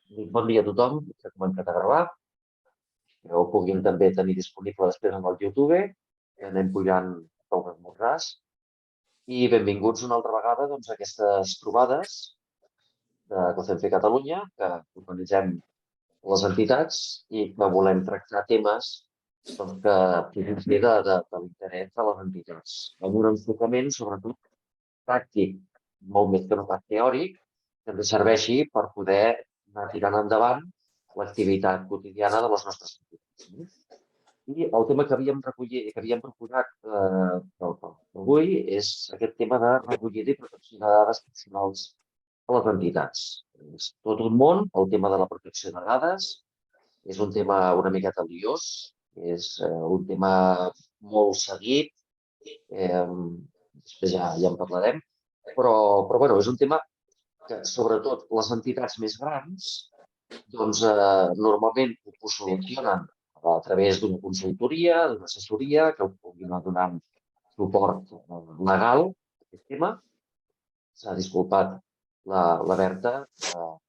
Bon dia a tothom, s'ha començat a gravar, que ho puguin també tenir disponible després amb el YouTube, que anem pujant els esmorzars. I benvinguts una altra vegada a aquestes trobades de COCENFE Catalunya, que organitzem les entitats i que volem tractar temes que puguin ser de l'interès de les entitats, amb un enfocament sobretot pràctic, molt més que no pas teòric, que ens serveixi per poder anar tirant endavant l'activitat quotidiana de les nostres entitats. I el tema que havíem recollit, que havíem proposat per avui és aquest tema de recollida i protecció de dades personals a les entitats. És tot un món, el tema de la protecció de dades, és un tema una miqueta liós, és un tema molt seguit, després ja en parlarem, però bueno, és un tema que sobretot les entitats més grans normalment ho solucionen a través d'una consultoria, d'una assessoria, que ho puguin donar suport legal a aquest tema. S'ha disculpat la Berta, s'ha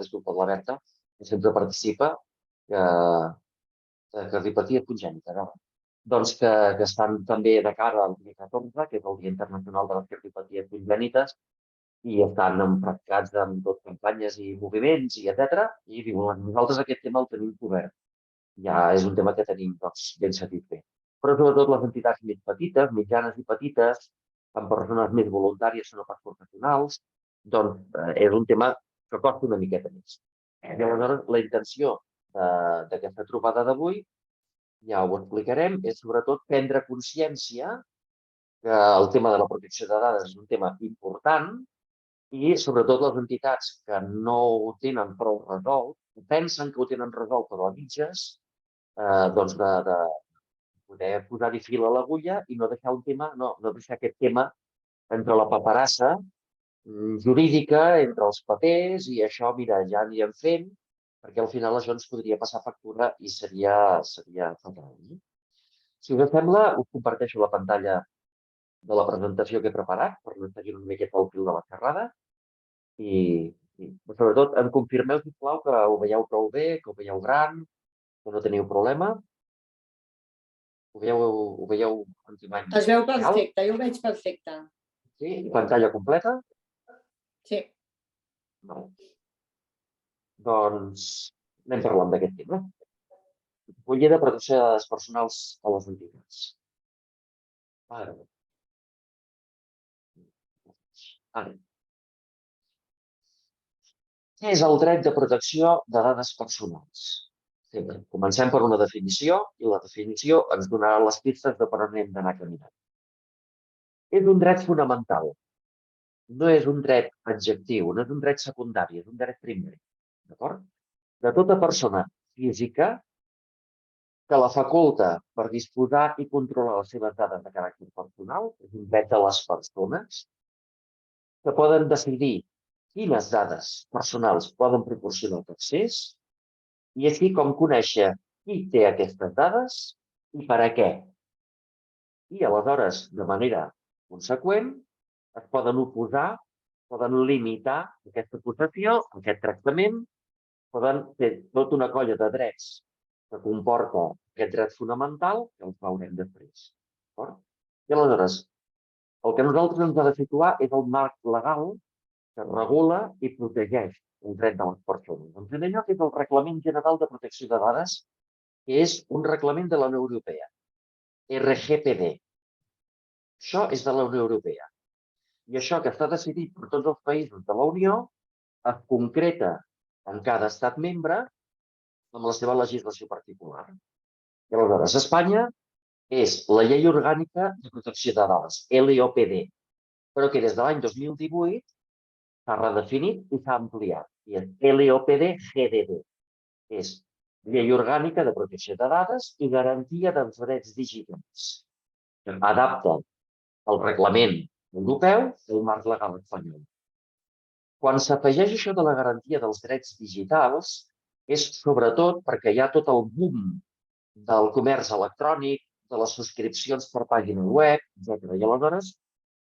disculpat la Berta, que sempre participa, que ripatia congènita, no? Doncs que estan també de cara al dia 14, que és el Dia Internacional de les Cardiopaties Congènites, i estan empracats amb tot campanyes i moviments, i etc. I diuen, nosaltres aquest tema el tenim cobert. Ja és un tema que tenim ben satisfet. Però sobretot les entitats més petites, mitjanes i petites, amb persones més voluntàries o no pas professionals, és un tema que costa una miqueta més. I aleshores la intenció d'aquesta trobada d'avui, ja ho explicarem, és sobretot prendre consciència que el tema de la protecció de dades és un tema important i sobretot les entitats que no ho tenen prou resolt, pensen que ho tenen resolt però a mitges, de poder posar-hi fil a l'agulla i no deixar no deixar aquest tema entre la paperassa jurídica, entre els papers i això, mira, ja anirem fent, perquè al final això ens podria passar factura i seria fatal. Si us sembla, us comparteixo la pantalla de la presentació que he preparat per no seguir una miqueta el fil de la xerrada i sobretot em confirmeu, sisplau, que ho veieu prou bé, que ho veieu gran, que no teniu problema. Ho veieu en dimensió? Es veu perfecte, jo ho veig perfecte. Sí? I pantalla completa? Sí. No. Doncs anem parlant d'aquest tema. Recollida de protecció de dades personals a les entitats. Ara. Què és el dret de protecció de dades personals? Sempre. Comencem per una definició i la definició ens donarà les pistes de per on hem d'anar caminant. És un dret fonamental. No és un dret adjectiu, no és un dret secundari, és un dret primari. D'acord? De tota persona física que la faculta per disposar i controlar les seves dades de caràcter personal, és un dret de les persones, que poden decidir quines dades personals poden proporcionar tercers i així com conèixer qui té aquestes dades i per a què. I aleshores, de manera conseqüent, es poden oposar, poden limitar aquesta possessió, aquest tractament, poden fer tota una colla de drets que comporta aquest dret fonamental, que els veurem després. I aleshores, el que nosaltres ens ha de situar és el marc legal que regula i protegeix el dret de les persones. Doncs en allò que és el Reglament General de Protecció de Dades, que és un reglament de la Unió Europea, RGPD. Això és de la Unió Europea. I això que està decidit per tots els països de la Unió es concreta en cada estat membre amb la seva legislació particular. I aleshores, Espanya és la Llei Orgànica de Protecció de Dades, LOPD, però que des de l'any 2018 s'ha redefinit i s'ha ampliat. I és LOPD-GDD. És Llei Orgànica de Protecció de Dades i Garantia dels Drets Digitals. Adapta el reglament europeu al marc legal espanyol. Quan s'afegeix això de la garantia dels drets digitals, és sobretot perquè hi ha tot el boom del comerç electrònic, de les subscripcions per pàgina web, etc. I aleshores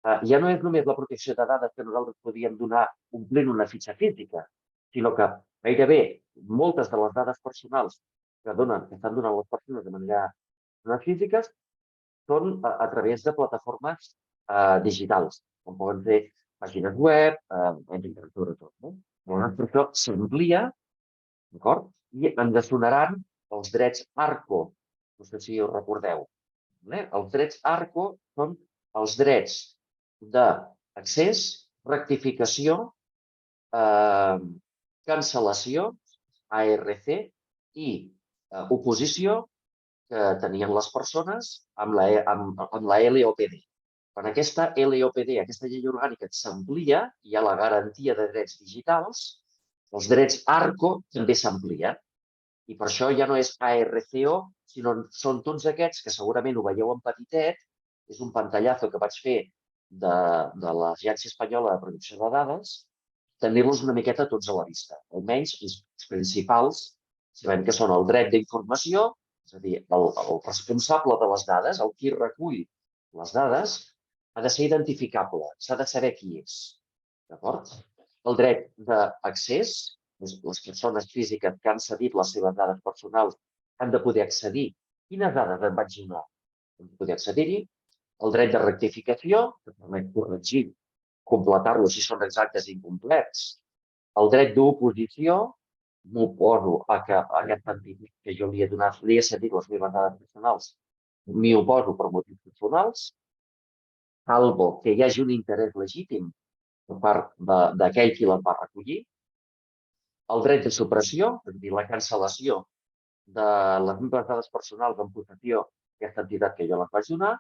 Ja no és només la protecció de dades que nosaltres podíem donar omplint una fitxa física, sinó que gairebé moltes de les dades personals que estan donant les persones de manera físiques són a través de plataformes digitals, com poden ser pàgines web, sobretot. Llavors, per això s'amplia, d'acord? I ens sonaran els drets ARCO, no sé si ho recordeu. Els drets ARCO són els drets d'accés, rectificació, cancel·lació, ARC i oposició que tenien les persones amb la LOPD. Quan aquesta LOPD, aquesta llei orgànica, s'amplia, hi ha la garantia de drets digitals, els drets ARCO també s'amplien. I per això ja no és ARCO, sinó són tots aquests que segurament ho veieu en petitet, és un pantallazo que vaig fer de l'Agència Espanyola de Protecció de Dades, tenir-los una miqueta tots a la vista. Almenys els principals sabem que són el dret d'informació, és a dir, el responsable de les dades, el qui recull les dades, ha de ser identificable, s'ha de saber qui és. D'acord? El dret d'accés, les persones físiques que han cedit les seves dades personals han de poder accedir. Quines dades em vaig donar? Han de poder accedir-hi. El dret de rectificació, que permet corregir, completar-lo si són exactes i incomplets. El dret d'oposició, m'oposo a que aquest entitat que jo li he cedit les meves dades personals, m'hi oposo per motius personals, salvo que hi hagi un interès legítim per part d'aquell qui les va recollir. El dret de supressió, és a dir, la cancel·lació de les meves dades personals en possessió d'aquesta entitat que jo les vaig donar,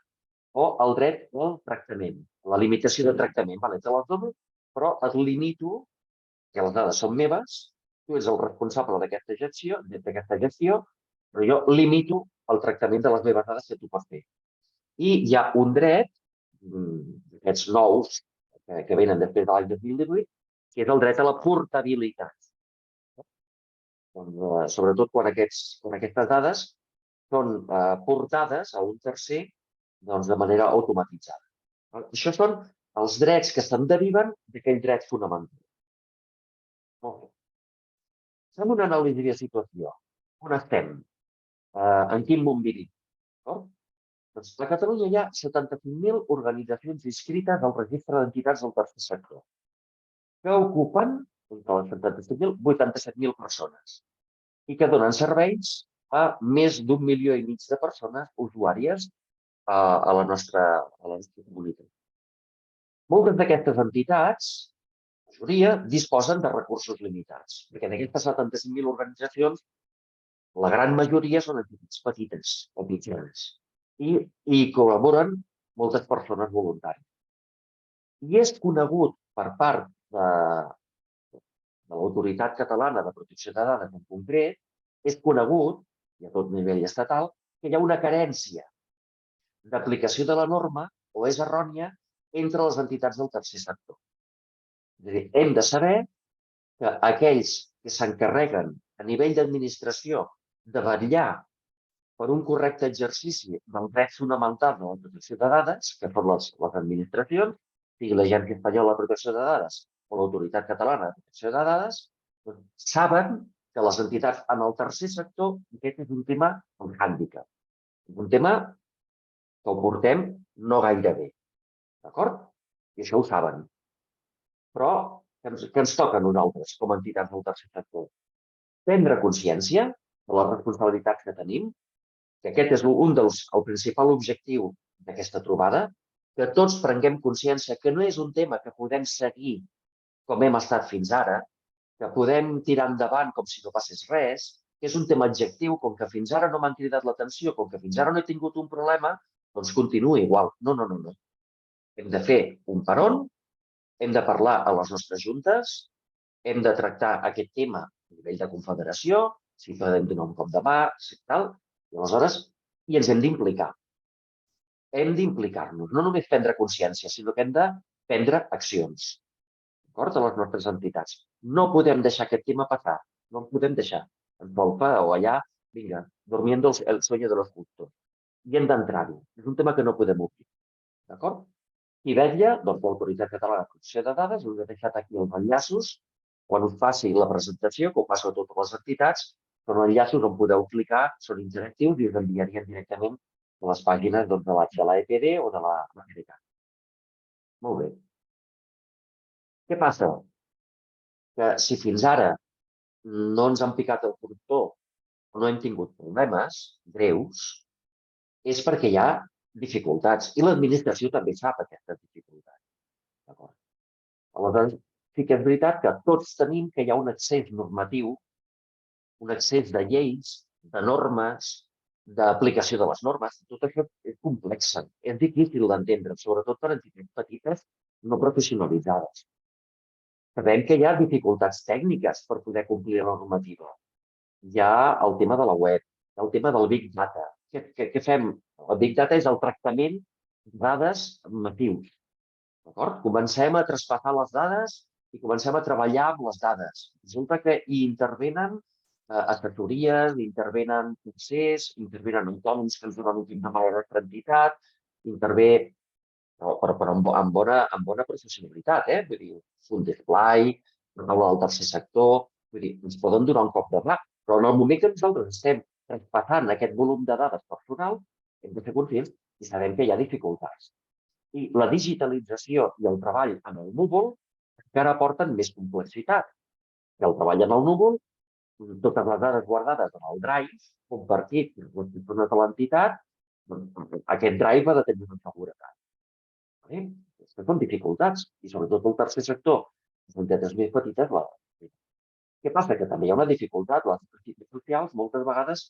o el dret al tractament, la limitació de tractament. Vale, te les dono, però et limito, que les dades són meves, tu ets el responsable d'aquesta gestió, però jo limito el tractament de les meves dades que tu pots fer. I hi ha un dret, aquests nous, que venen després de l'any 2018, que és el dret a la portabilitat. Sobretot quan aquestes dades són portades a un tercer de manera automatitzada. Això són els drets que se'n deriven d'aquell dret fonamental. Molt bé. Fem una anàlisi de situació. On estem? En quin món vivim? Doncs a Catalunya hi ha 75.000 organitzacions inscrites al registre d'entitats del tercer sector, que ocupen, entre les 75.000, 87.000 persones i que donen serveis a més d'1,5 milió de persones usuàries a la nostra comunitat. Moltes d'aquestes entitats, la majoria, disposen de recursos limitats, perquè d'aquestes 75.000 organitzacions, la gran majoria són entitats petites o mitjanes i col·laboren moltes persones voluntàries. I és conegut per part de l'Autoritat Catalana de Protecció de Dades en concret, és conegut, i a tot nivell estatal, que hi ha una carència d'aplicació de la norma o és errònia entre les entitats del tercer sector. És a dir, hem de saber que aquells que s'encarreguen a nivell d'administració de vetllar per un correcte exercici dels drets fonamentals de la protecció de dades, que són les administracions, sigui l'Agència Espanyola de Protecció de Dades o l'Autoritat Catalana de Protecció de Dades, saben que les entitats en el tercer sector, aquest és un tema amb hàndicap. És un tema que ho portem no gaire bé. D'acord? I això ho saben. Però que ens toca a nosaltres, com a entitats del tercer sector, prendre consciència de les responsabilitats que tenim, que aquest és el principal objectiu d'aquesta trobada, que tots prenguem consciència que no és un tema que podem seguir com hem estat fins ara, que podem tirar endavant com si no passés res, que és un tema objectiu, com que fins ara no m'han cridat l'atenció, com que fins ara no he tingut un problema, doncs continuï igual. No. Hem de fer un peron, hem de parlar a les nostres juntes, hem de tractar aquest tema a nivell de confederació, si podem donar un cop de mà, si tal, i aleshores ens hem d'implicar. Hem d'implicar-nos, no només prendre consciència, sinó que hem de prendre accions. D'acord? A les nostres entitats. No podem deixar aquest tema passar. No en podem deixar. Ens volta o allà, vinga, durmiendo el sueño de los justos. I hem d'entrar-hi. És un tema que no podem obrir. D'acord? Qui vetlla? Doncs l'Autoritat Catalana de Protecció de Dades. Us he deixat aquí els enllaços. Quan us faci la presentació, que ho passo a totes les entitats, són enllaços on podeu clicar, són interactius i us enviarien directament a les pàgines de l'EPD o de l'APDCAT. Molt bé. Què passa? Que si fins ara no ens han picat el corrector o no hem tingut problemes greus, és perquè hi ha dificultats. I l'administració també sap aquestes dificultats. D'acord? Aleshores, sí que és veritat que tots tenim que hi ha un excés normatiu, un excés de lleis, de normes, d'aplicació de les normes. Tot això és complex, és difícil d'entendre, sobretot per entitats petites no professionalitzades. Sabem que hi ha dificultats tècniques per poder complir la normativa. Hi ha el tema de la web, hi ha el tema del Big Data. Què fem? El Big Data és el tractament de dades massius. D'acord? Comencem a traspassar les dades i comencem a treballar amb les dades. Resulta que hi intervenen assessories, intervenen tercers, intervenen autònoms que ens donen un tip de la nostra entitat, intervé però amb bona professionalitat, Vull dir, Fundesplai, la taula del tercer sector, vull dir, ens poden donar un cop de mà, però en el moment que nosaltres estem traspassant aquest volum de dades personal, hem de ser conscients i sabem que hi ha dificultats. I la digitalització i el treball en el núvol encara aporten més complexitat. I el treball en el núvol, totes les dades guardades en el Drive, compartit amb les persones de l'entitat, aquest Drive ha de tenir una seguretat. Aquestes són dificultats, i sobretot el tercer sector, les entitats més petites. Què passa? Que també hi ha una dificultat. Les entitats socials moltes vegades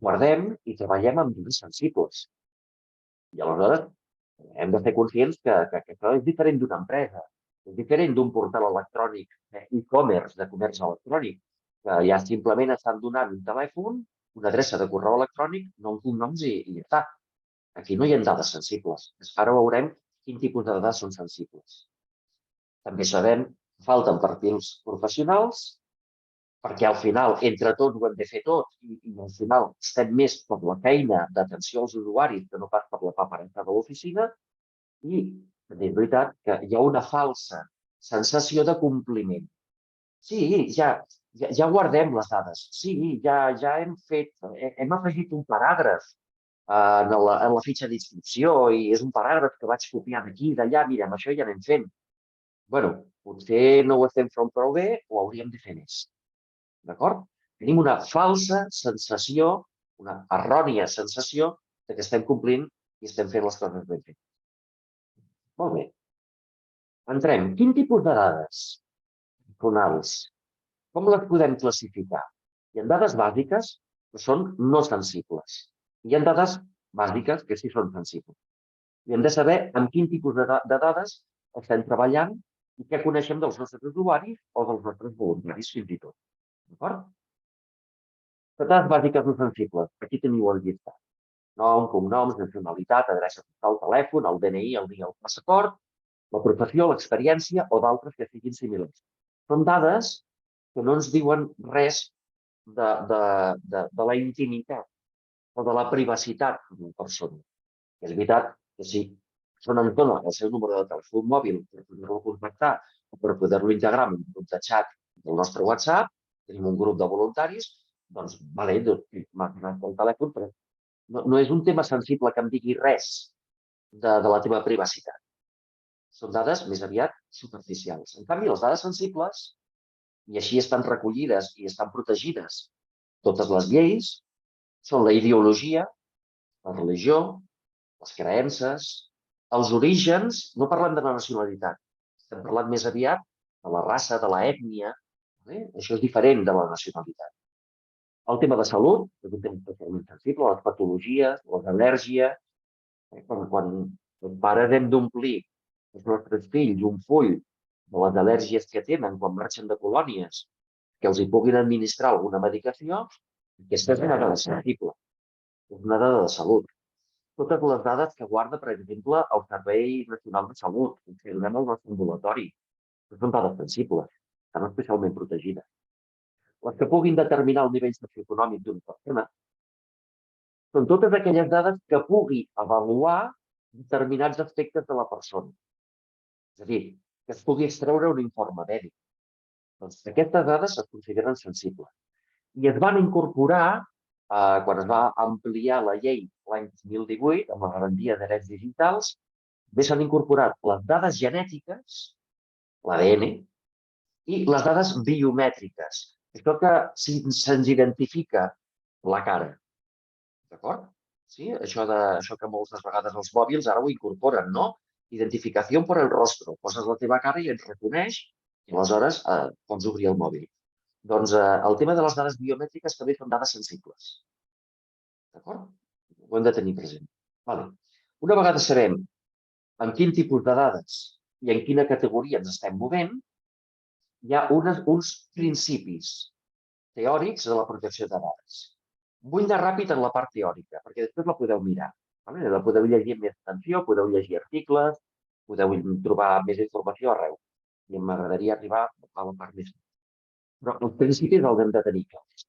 guardem i treballem amb dades sensibles. I aleshores hem de ser conscients que això és diferent d'una empresa, és diferent d'un portal electrònic e-commerce, de comerç electrònic, que ja simplement estan donant un telèfon, una adreça de correu electrònic, noms, cognoms i ja està. Aquí no hi ha dades sensibles. Ara veurem quin tipus de dades són sensibles. També sabem que falten perfils professionals, perquè al final, entre tots, ho hem de fer tot i al final estem més per la feina d'atenció als usuaris que no pas per la paperassa de l'oficina, i també és veritat que hi ha una falsa sensació de compliment. Sí, ja guardem les dades. Sí, ja hem afegit un paràgraf en la fitxa d'inscripció i és un paràgraf que vaig copiar d'aquí i d'allà. Mira, amb això ja anem fent. Bé, potser no ho estem fent prou bé o hauríem de fer més. D'acord? Tenim una falsa sensació, una errònia sensació de que estem complint i estem fent les coses ben fetes. Molt bé. Entrem. Quin tipus de dades personals? Com les podem classificar? Hi ha dades bàsiques que són no sensibles. Hi ha dades bàsiques que sí són sensibles. I hem de saber amb quin tipus de dades estem treballant i què coneixem dels nostres usuaris o dels nostres voluntaris, fins i tot. D'acord? Les dades bàsiques no sensibles. Aquí teniu el llistat. Nom, cognoms, nacionalitat, adreça postal, telèfon, el DNI, el dia del passaport, la professió, l'experiència o d'altres que siguin similars. Són dades que no ens diuen res de la intimitat o de la privacitat d'una persona. És veritat que si això no ens dona el seu número de telèfon mòbil per poder-lo contactar o per poder-lo integrar en un grup de xat del nostre WhatsApp, tenim un grup de voluntaris, doncs, m'ha donat el telèfon, però no és un tema sensible que em digui res de la teva privacitat. Són dades més aviat superficials. En canvi, les dades sensibles, i així estan recollides i estan protegides totes les lleis, són la ideologia, la religió, les creences, els orígens. No parlem de la nacionalitat, estem parlant més aviat de la raça, de l'ètnia. Això és diferent de la nacionalitat. El tema de salut, és un tema totalment sensible, les patologies, les al·lèrgies. Quan pares hem d'omplir els nostres fills un full de les al·lèrgies que tenen quan marxen de colònies, que els hi puguin administrar alguna medicació, aquesta és una dada sensible, és una dada de salut. Totes les dades que guarda, per exemple, el Servei Nacional de Salut, que donem al nostre ambulatori, són dades sensibles, estan especialment protegides. Les que puguin determinar el nivell socioeconòmic d'una persona són totes aquelles dades que pugui avaluar determinats aspectes de la persona. És a dir, que es pugui extreure un informe mèdic. Doncs aquestes dades es consideren sensibles. I es van incorporar, quan es va ampliar la llei l'any 2018, amb la garantia de drets digitals, també s'han incorporat les dades genètiques, l'ADN, i les dades biomètriques. Això que se'ns identifica la cara. D'acord? Sí? Això que moltes vegades els mòbils ara ho incorporen, no? Identificació per el rostro. Poses la teva cara i et reconeix i aleshores pots obrir el mòbil. Doncs el tema de les dades biomètriques també són dades sensibles. D'acord? Ho hem de tenir present. Vale. Una vegada sabem en quin tipus de dades i en quina categoria ens estem movent, hi ha uns principis teòrics de la protecció de dades. Vull anar ràpid en la part teòrica, perquè després la podeu mirar. La podeu llegir amb més atenció, podeu llegir articles, podeu trobar més informació arreu. I m'agradaria arribar a la part més. Però els principis els hem de tenir clars.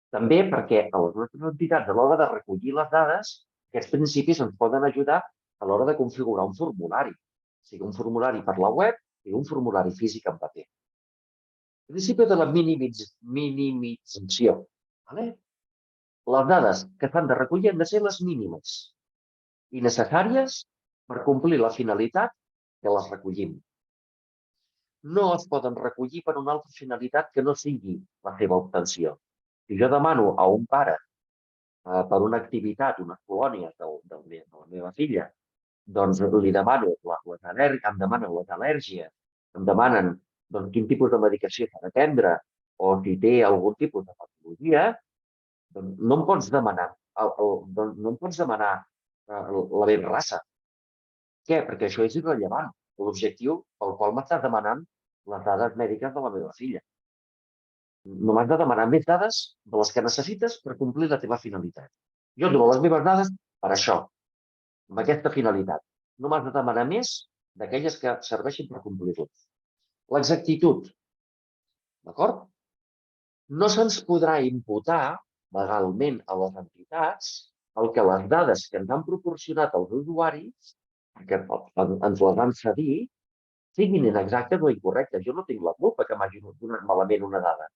També perquè a les nostres entitats, a l'hora de recollir les dades, aquests principis ens poden ajudar a l'hora de configurar un formulari. Sigui un formulari per la web i un formulari físic en paper. El principi de la minimització. Les dades que s'han de recollir han de ser les mínimes i necessàries per complir la finalitat que les recollim. No es poden recollir per una altra finalitat que no sigui la seva obtenció. Si jo demano a un pare per una activitat, unes colònies de la meva filla, doncs li demano em demanen les al·lèrgies, em demanen quin tipus de medicació s'ha de prendre o si té algun tipus de patologia, doncs no em pots demanar la meva raça. Què? Perquè això és irrellevant. L'objectiu pel qual m'estàs demanant les dades mèdiques de la meva filla. No m'has de demanar més dades de les que necessites per complir la teva finalitat. Jo et dono les meves dades per això, amb aquesta finalitat. No m'has de demanar més d'aquelles que serveixin per complir-les. L'exactitud. D'acord? No se'ns podrà imputar legalment a les entitats el que les dades que ens han proporcionat els usuaris, que ens les han cedit, siguin inexactes o incorrectes. Jo no tinc la culpa que m'hagin donat malament una dada.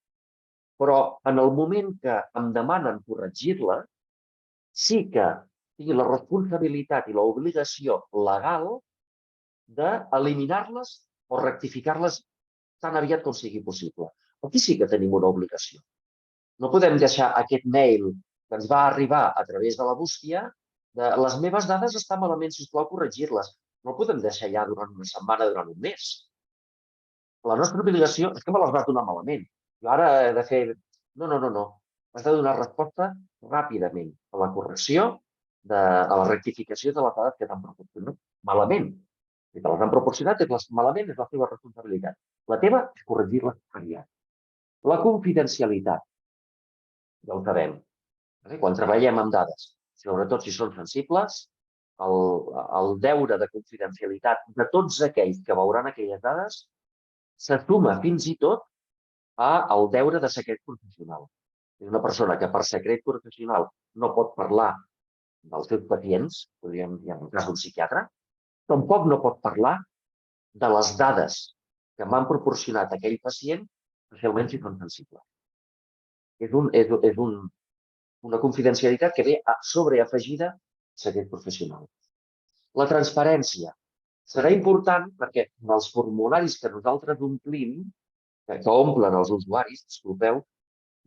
Però en el moment que em demanen corregir-la, sí que tinc la responsabilitat i l'obligació legal d'eliminar-les o rectificar-les tan aviat com sigui possible. Aquí sí que tenim una obligació. No podem deixar aquest mail que ens va arribar a través de la bústia de les meves dades estan malament, sisplau, corregir-les. No podem deixar ja durant una setmana, durant un mes. La nostra obligació és que me les vas donar malament. Jo ara he de fer... No. Has de donar resposta ràpidament a la correcció, a la rectificació de les dades que t'han proporcionat malament. Si te les han proporcionat malament, és la teva responsabilitat. La teva és corregir-les aviat. La confidencialitat. Ja ho sabem. Quan treballem amb dades, sobretot si són sensibles, el deure de confidencialitat de tots aquells que veuran aquelles dades se suma fins i tot al deure de secret professional. És una persona que per secret professional no pot parlar dels seus pacients, podríem dir en el cas d'un psiquiatre, tampoc no pot parlar de les dades que m'han proporcionat aquell pacient, especialment si són sensibles. És una confidencialitat que ve sobreafegida a secret professional. La transparència serà important perquè els formularis que nosaltres omplim, que omplen els usuaris, disculpeu,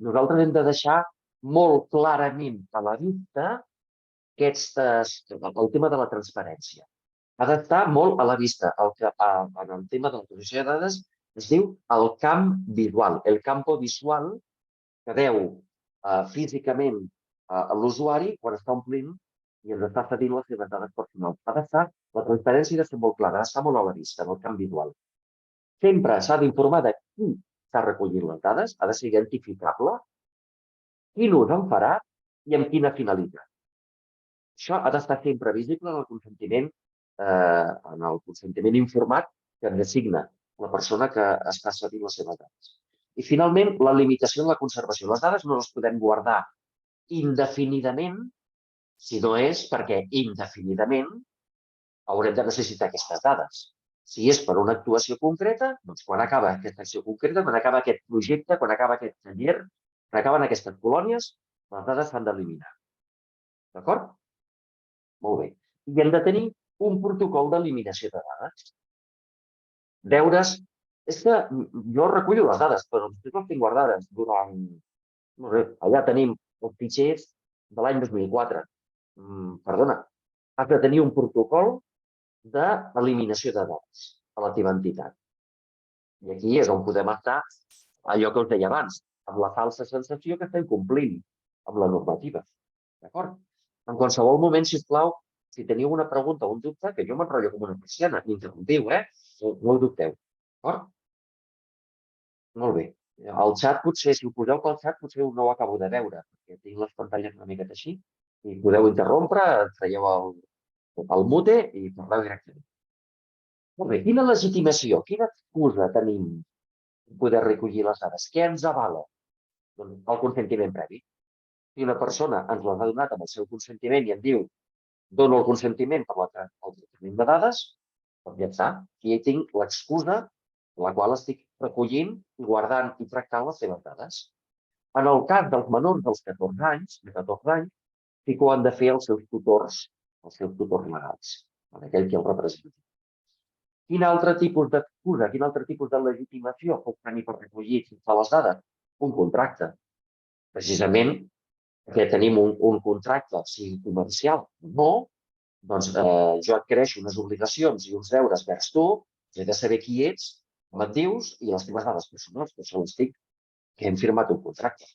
nosaltres hem de deixar molt clarament a la vista el tema de la transparència. Ha d'estar molt a la vista. En el tema de la protecció de dades es diu el camp visual, el campo visual que veu físicament l'usuari quan està omplint i ens està cedint les seves dades personals. La transparència ha de ser molt clara, ha d'estar molt a la vista, en el camp visual. Sempre s'ha d'informar de qui s'ha recollit les dades, ha de ser identificable, quin ús en farà i amb quina finalitat. Això ha d'estar sempre visible en el consentiment informat que designa la persona que està cedint les seves dades. I finalment, la limitació en la conservació. Les dades no les podem guardar indefinidament, si no és perquè indefinidament haurem de necessitar aquestes dades. Si és per una actuació concreta, doncs quan acaba aquesta acció concreta, quan acaba aquest projecte, quan acaba aquest taller, quan acaben aquestes colònies, les dades s'han d'eliminar. D'acord? Molt bé. I hem de tenir un protocol d'eliminació de dades. Deures... És que jo recullo les dades, però després les tinc guardades durant... No sé, allà tenim els fitxers de l'any 2004. Perdona, has de tenir un protocol d'eliminació de dades a la teva entitat. I aquí és on podem estar, allò que us deia abans, amb la falsa sensació que estem complint amb la normativa. D'acord? En qualsevol moment, sisplau, si teniu una pregunta o un dubte, que jo m'enrotllo com una persiana, m'interrompiu, no ho dubteu. D'acord? Molt bé. El xat, potser, si ho poseu pel xat, potser no ho acabo de veure, perquè tinc les pantalles una miqueta així, i podeu interrompre, traieu el mute i parleu directament. Molt bé, quina legitimació, quina excusa tenim per poder recollir les dades? Què ens avala? Doncs el consentiment previ. Si una persona ens les ha donat amb el seu consentiment i em diu dono el consentiment per al tractament de dades, doncs ja està. Aquí ja tinc l'excusa per la qual estic recollint i guardant i tractant les seves dades. En el cas dels menors dels 14 anys, sí que ho han de fer els seus tutors legals, aquell que els representa. Quin altre tipus d'excusa, quin altre tipus de legitimació pot tenir per recollir les dades? Un contracte. Precisament perquè tenim un contracte, sigui comercial o no, doncs jo adquireixo unes obligacions i uns deures vers tu, he de saber qui ets, com et dius i les teves dades personals, que això les dic, que hem firmat un contracte.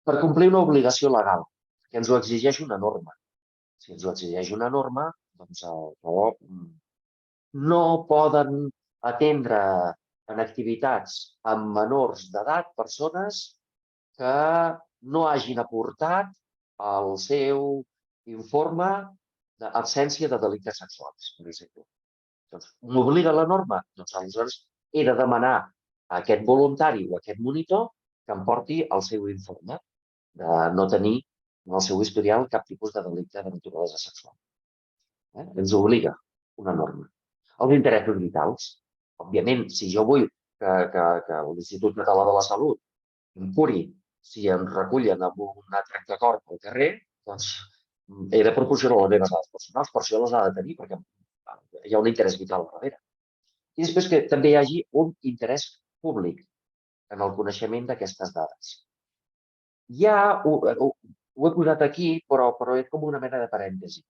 Per complir una obligació legal, que ens ho exigeix una norma. Si ens ho exigeix una norma, doncs no poden atendre en activitats amb menors d'edat persones que no hagin aportat el seu informe d'absència de delictes sexuals, per exemple. Doncs m'obliga la norma? Doncs aleshores he de demanar a aquest voluntari o a aquest monitor que em porti el seu informe de no tenir en el seu historial cap tipus de delicte de naturalesa sexual. Ens obliga una norma. Els interessos vitals. Òbviament, si jo vull que l'Institut Català de la Salut em curi si em recullen amb un tracte cor al carrer, doncs he de proporcionar les meves dades personals, per això les ha de tenir, perquè hi ha un interès vital al darrere. I després que també hi hagi un interès públic en el coneixement d'aquestes dades. Ja ho he posat aquí, però és com una mena de parèntesi.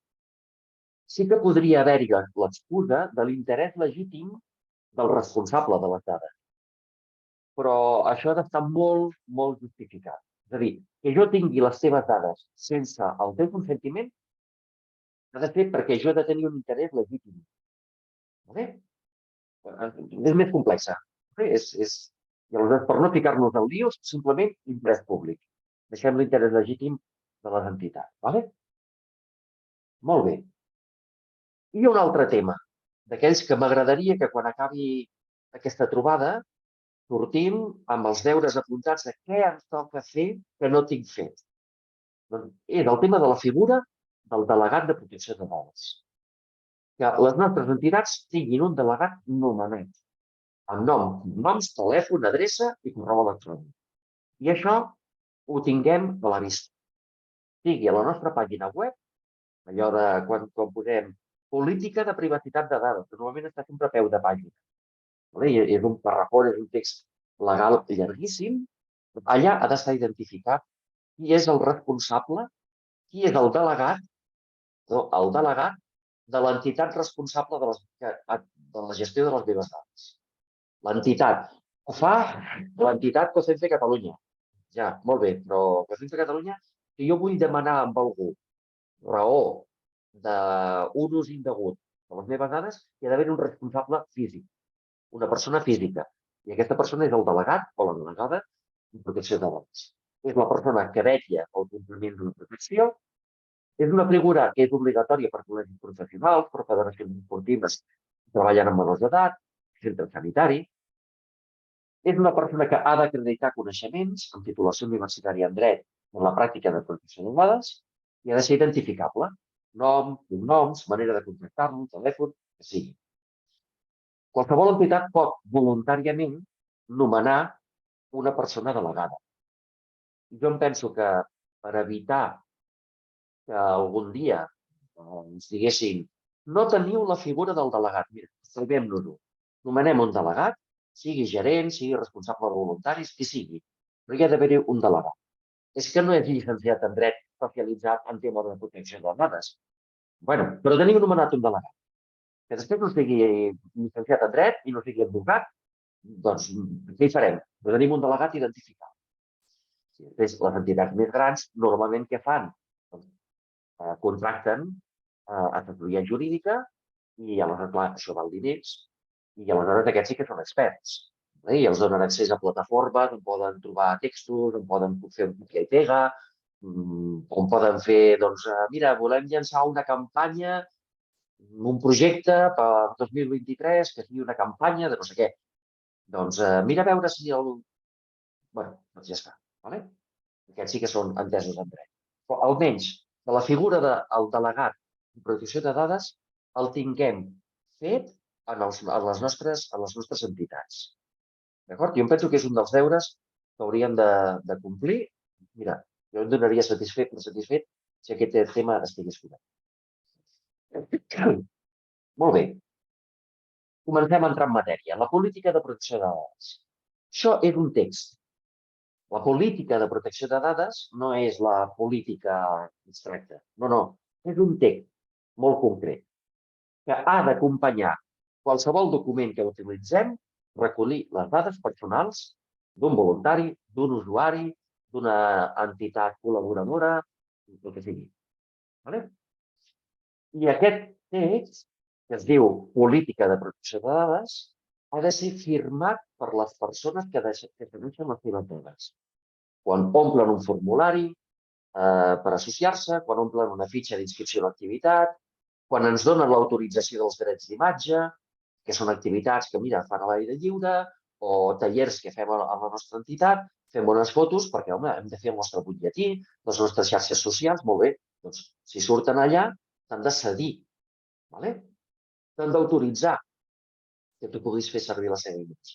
Sí que podria haver-hi l'excusa de l'interès legítim del responsable de les dades. Però això ha d'estar molt, molt justificat. És a dir, que jo tingui les teves dades sense el teu consentiment ha de ser perquè jo he de tenir un interès legítim. És més complexa. I aleshores, per no ficar-nos en líos, simplement interès públic. Deixem l'interès legítim de les entitats. Molt bé. I un altre tema, d'aquells que m'agradaria que quan acabi aquesta trobada sortim amb els deures apuntats de què ens toca fer que no tinc fet. És el tema de la figura del delegat de protecció de dades. Que les nostres entitats tinguin un delegat nomenat, amb nom, noms, telèfon, adreça i correu electrònic. I això ho tinguem a la vista. Sigui a la nostra pàgina web, allò de quan posem política de privacitat de dades, que normalment està sempre a peu de pàgina. És un parrafó, és un text legal llarguíssim. Allà ha d'estar identificat qui és el responsable, qui és el delegat de l'entitat responsable de la gestió de les meves dades. L'entitat ho fa l'entitat COCENFE Catalunya. Ja, molt bé, però COCENFE Catalunya, si jo vull demanar amb algú raó d'un ús indegut de les meves dades, hi ha d'haver un responsable físic, una persona física. I aquesta persona és el delegat o la delegada de protecció de dades. És la persona que vetlla el compliment d'una protecció. És una figura que és obligatòria per col·legis professionals, per federacions esportives que treballen amb menors d'edat, centres sanitaris. És una persona que ha d'acreditar coneixements amb titulació universitària en dret o en la pràctica de protecció de dades i ha de ser identificable. nom, cognoms, manera de contactar-lo, telèfon, que sigui. Qualsevol entitat pot voluntàriament nomenar una persona delegada. Jo em penso que per evitar que algun dia ens diguessin no teniu la figura del delegat, mira, salvem-nos-ho. Nomenem un delegat, sigui gerent, sigui responsable de voluntaris, qui sigui, però hi ha d'haver-hi un delegat. És que no és llicenciat en dret especialitzat en temes de protecció de dades. Bueno, però tenim nomenat un delegat. Que després no sigui llicenciat en dret i no sigui advocat, doncs què hi farem? Però tenim un delegat identificat. Després, les entitats més grans, normalment què fan? Contracten assessoria jurídica i aleshores, clar, això val diners i aleshores aquests sí que són experts. I els donen accés a plataformes on poden trobar textos, on poden fer un copia i pega, on poden fer, doncs, mira, volem llançar una campanya, un projecte per 2023, que sigui una campanya de no sé què. Doncs mira a veure si el... Bé, doncs ja està. Vale? Aquests sí que són entesos en dret. Però almenys de la figura del delegat de protecció de dades el tinguem fet en les nostres entitats. D'acord? Jo em penso que és un dels deures que hauríem de complir. Mira, jo em donaria satisfet si aquest tema estigués cobert. Molt bé. Comencem a entrar en matèria. La política de protecció de dades. Això és un text. La política de protecció de dades no és la política abstracta. No. És un text molt concret que ha d'acompanyar qualsevol document que utilitzem, recollir les dades personals d'un voluntari, d'un usuari, d'una entitat col·laboradora, el que sigui. I aquest text, que es diu Política de Protecció de Dades, ha de ser firmat per les persones que deixen les seves dades. Quan omplen un formulari per associar-se, quan omplen una fitxa d'inscripció a l'activitat, quan ens donen l'autorització dels drets d'imatge, que són activitats que, mira, fan a l'aire lliure, o tallers que fem a la nostra entitat, fem bones fotos perquè, home, hem de fer el nostre butlletí, les nostres xarxes socials, molt bé, doncs, si surten allà, t'han de cedir, t'han d'autoritzar que tu puguis fer servir la seva imatge.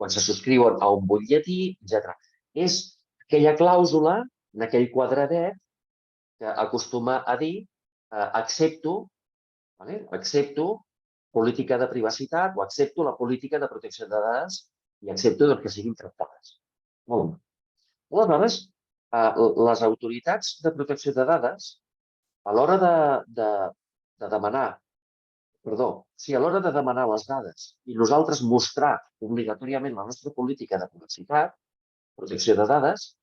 Quan se subscriuen a un butlletí, etc. És aquella clàusula, en aquell quadradet, que acostuma a dir accepto política de privacitat o accepto la política de protecció de dades i accepto que siguin tractades. Molt bé. Aleshores, les autoritats de protecció de dades, a l'hora de demanar, si a l'hora de demanar les dades i nosaltres mostrar obligatòriament la nostra política de privacitat, protecció de dades,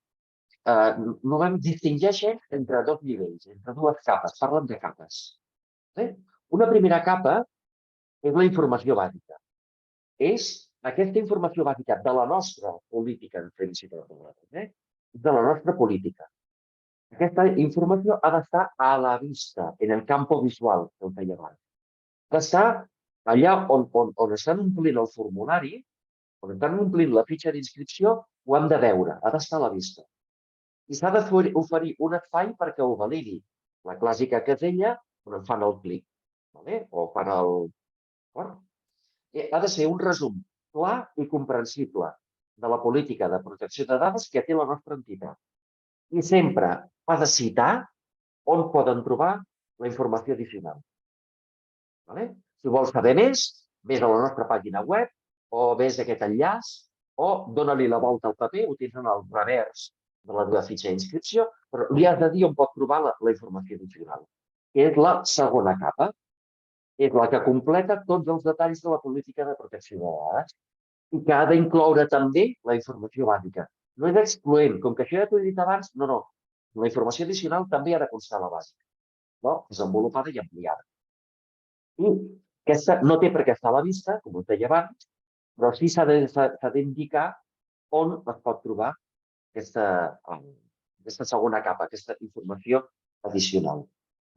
normalment distingeixen entre dos nivells, entre dues capes, parlen de capes. Una primera capa és la informació bàsica. És aquesta informació bàsica de la nostra política de privacitat, de la nostra política. Aquesta informació ha d'estar a la vista, en el campo visual, que ho feia abans. Ha d'estar allà on estan omplint el formulari, on estan omplint la fitxa d'inscripció, ho hem de veure, ha d'estar a la vista. I s'ha d'oferir un espai perquè ho validi. La clàssica casella on fan el clic, o fan el... Ha de ser un resum clar i comprensible de la política de protecció de dades que té la nostra entitat. I sempre ha de citar on poden trobar la informació addicional. Si vols saber més, vés a la nostra pàgina web o vés a aquest enllaç o dóna-li la volta al paper, ho tens en el revers de la teva fitxa d'inscripció, però li has de dir on pot trobar la informació addicional, que és la segona capa. És la que completa tots els detalls de la política de protecció de dades i que ha d'incloure també la informació bàsica. No és excloent, com que això ja t'ho he dit abans, no. La informació addicional també ha de constar a la bàsica, desenvolupada i ampliada. I aquesta no té per què estar a la vista, com us deia abans, però sí s'ha d'indicar on es pot trobar aquesta segona capa, aquesta informació addicional.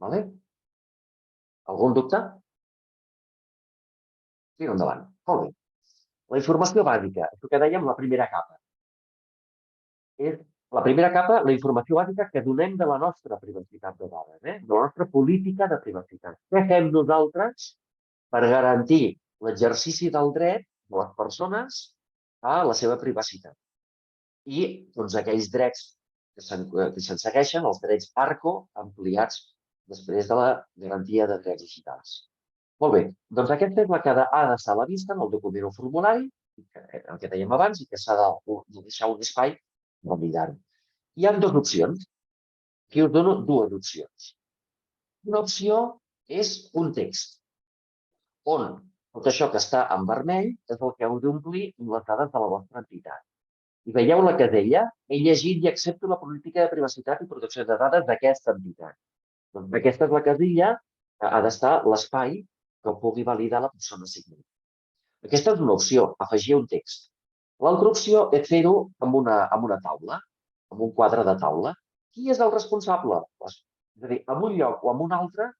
Algun dubte? Sí, endavant. Molt bé. La informació bàsica, és el que dèiem, la primera capa. És La primera capa, la informació bàsica que donem de la nostra privacitat de dades, de la nostra política de privacitat. Què fem nosaltres per garantir l'exercici del dret de les persones a la seva privacitat? I doncs, aquells drets que se'n segueixen, els drets ARCO, ampliats després de la garantia de drets digitals. Molt bé, doncs aquesta és la que ha d'estar a la vista en el document o formulari, el que dèiem abans, i que s'ha de deixar un espai per mirar-ho. Hi ha dues opcions. Aquí us dono dues opcions. Una opció és un text, on tot això que està en vermell és el que heu d'omplir amb les dades de la vostra entitat. I veieu la casella? He llegit i accepto la política de privacitat i protecció de dades d'aquesta entitat. Doncs aquesta és la casella que ha d'estar l'espai que pugui validar la persona signant. Aquesta és una opció, afegir un text. L'altra opció és fer-ho amb una taula, amb un quadre de taula. Qui és el responsable? És a dir, en un lloc o en un altre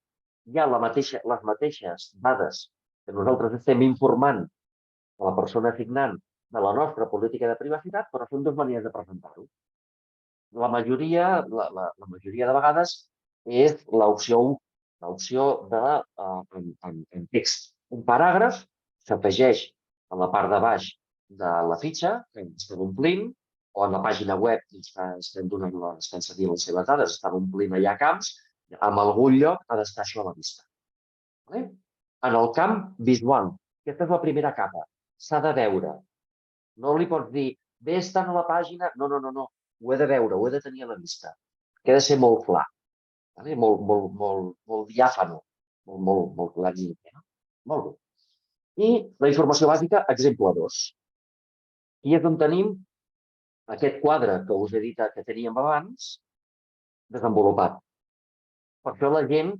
hi ha les mateixes dades que nosaltres estem informant de la persona signant de la nostra política de privacitat, però són dues maneres de presentar-ho. La majoria de vegades és l'opció 1, l'opció en text. Un paràgraf s'afegeix a la part de baix de la fitxa que estem omplint, o en la pàgina web estem cedint les seves dades, estan omplint allà camps, en algun lloc ha d'estar això a la vista. En el camp visual, aquesta és la primera capa, s'ha de veure. No li pots dir, bé, estan a la pàgina, no, ho he de veure, ho he de tenir a la vista. Que ha de ser molt clar, molt diàfano, molt clar. Molt bé. I la informació bàsica, exemple 2. Aquí és on tenim aquest quadre que us he dit que teníem abans, desenvolupat. Per això la gent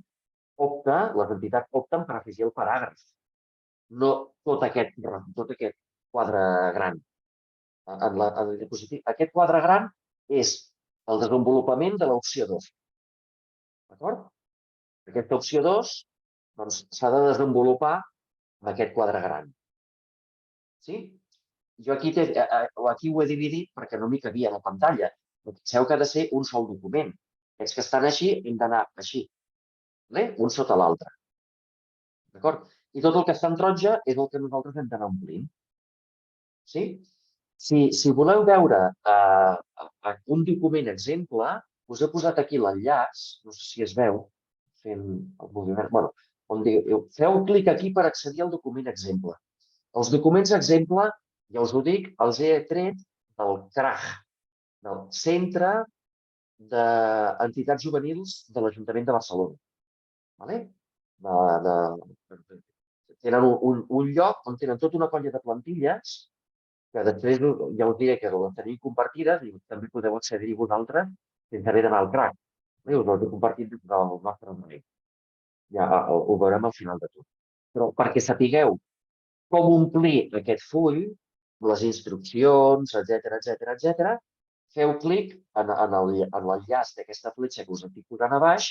opta, les entitats opten per afegir el paràgraf, no tot aquest quadre gran. En el diapositiu. Aquest quadre gran és el desenvolupament de l'opció 2. D'acord? Aquesta opció 2 s'ha de desenvolupar amb aquest quadre gran. Sí? Jo aquí ho he dividit perquè no m'hi cabia a la pantalla. Penseu que ha de ser un sol document. Aquests que estan així hem d'anar així, un sota l'altre. D'acord? I tot el que està en taronja és el que nosaltres hem d'anar omplint. Sí? Si voleu veure un document exemple, us he posat aquí l'enllaç, no sé si es veu, fent el moviment, on diu, feu clic aquí per accedir al document exemple. Els documents exemple, ja us ho dic, els he tret del CRAJ, del Centre d'Entitats Juvenils de l'Ajuntament de Barcelona. Tenen un lloc on tenen tota una colla de plantilles que després ja us diré que les tenim compartides i també podeu accedir-hi vosaltres sense haver d'anar al CRAC. Us les he compartit des del nostre mail. Ja ho veurem al final de tot. Però perquè sapigueu com omplir aquest full, les instruccions, etc, feu clic en l'enllaç d'aquesta fletxa que us estic posant a baix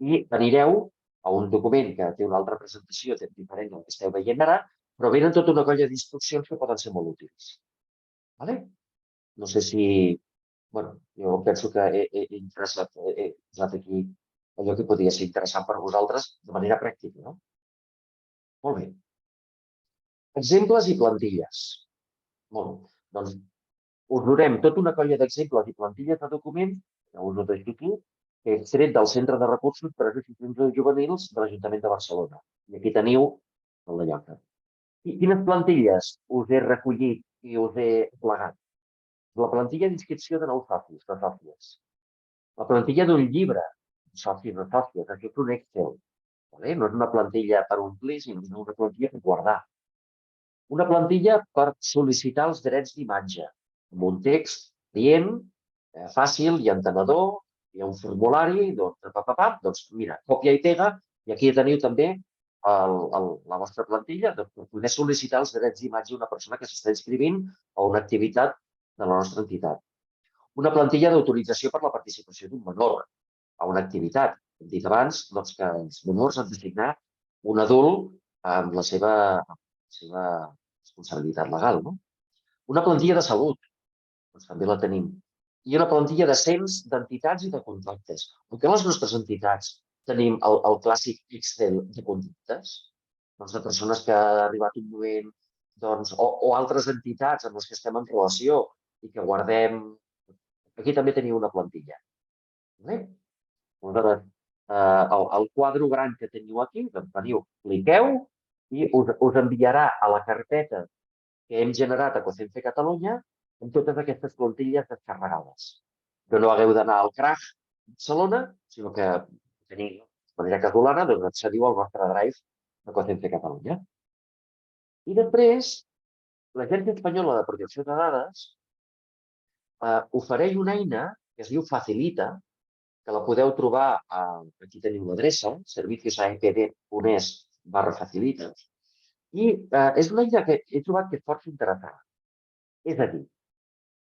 i anireu a un document que té una altra presentació diferent del que esteu veient ara, però venen tota una colla d'instruccions que poden ser molt útils. No sé si... jo penso que he posat aquí allò que podria ser interessant per vosaltres de manera pràctica, no? Molt bé. Exemples i plantilles. Molt bé. Doncs us donem tota una colla d'exemples i plantilles de documents, que us ho deixo aquí, que he tret del Centre de Recursos per a Associacions Juvenils de l'Ajuntament de Barcelona. I aquí teniu el lloc. Quines plantilles us he recollit i us he plegat? La plantilla d'inscripció de nous socis, de sòcies. La plantilla d'un llibre, socis de sòcies, això és un Excel. No és una plantilla per omplir, sinó una plantilla per guardar. Una plantilla per sol·licitar els drets d'imatge, amb un text dient, fàcil i entenedor, hi ha un formulari, doncs mira, còpia i pega, i aquí teniu també la vostra plantilla per poder sol·licitar els drets d'imatge a una persona que s'està inscrivint a una activitat de la nostra entitat. Una plantilla d'autorització per la participació d'un menor a una activitat. Hem dit abans que els menors han de signar un adult amb la seva responsabilitat legal. Una plantilla de salut, també la tenim. i una plantilla de cents d'entitats i de contractes. Perquè les nostres entitats tenim el clàssic Excel de contractes, doncs de persones que ha arribat un moment, doncs, o altres entitats amb les que estem en relació i que guardem. Aquí també teniu una plantilla. Aleshores, el quadre gran que teniu aquí, doncs veniu, cliqueu i us enviarà a la carpeta que hem generat a Cocenfe Catalunya amb totes aquestes plantilles descarregades. Que no hagueu d'anar al CRAG Barcelona, sinó que teniu, de manera casolana, doncs accediu al vostre drive de Cocenfe Catalunya. I després, l'Agència Espanyola de Protecció de Dades ofereix una eina que es diu Facilita, que la podeu trobar, aquí teniu l'adreça, serviciosaepd.es/facilita, i és una eina que he trobat que és força interessant. És a dir,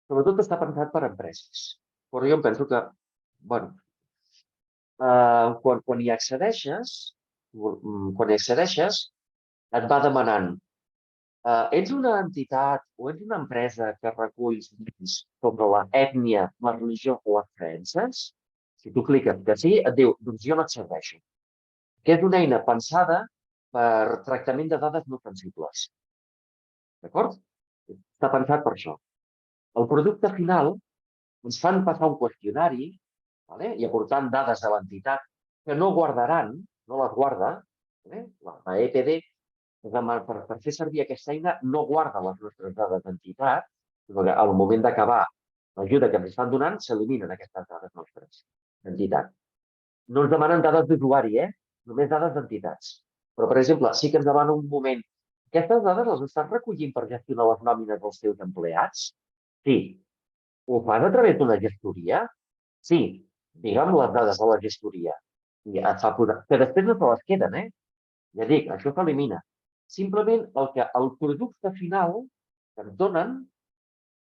sobretot està pensat per a empreses, però jo em penso que, bueno, quan hi accedeixes, et va demanant, ets una entitat o ets una empresa que recull sobre l'ètnia, la religió o les creences? Si tu cliques que sí, et diu, doncs jo no et serveixo. Que és una eina pensada per tractament de dades no sensibles. D'acord? Està pensat per això. El producte final ens fan passar un qüestionari i aportant dades de l'entitat que no guardaran, no les guarda, la EPD, per fer servir aquesta eina, no guarda les nostres dades d'entitat, sinó que al moment d'acabar l'ajuda que ens estan donant, s'eliminen aquestes dades nostres d'entitat. No ens demanen dades d'usuari, només dades d'entitats. Però, per exemple, sí que ens demana un moment. Aquestes dades les estàs recollint per gestionar les nòmines dels teus empleats? Sí. Ho fas a través d'una gestoria? Sí. Digue'm les dades de la gestoria. I et fa posar... Que després no se les queden, Ja dic, això s'elimina. Simplement el producte final que ens donen,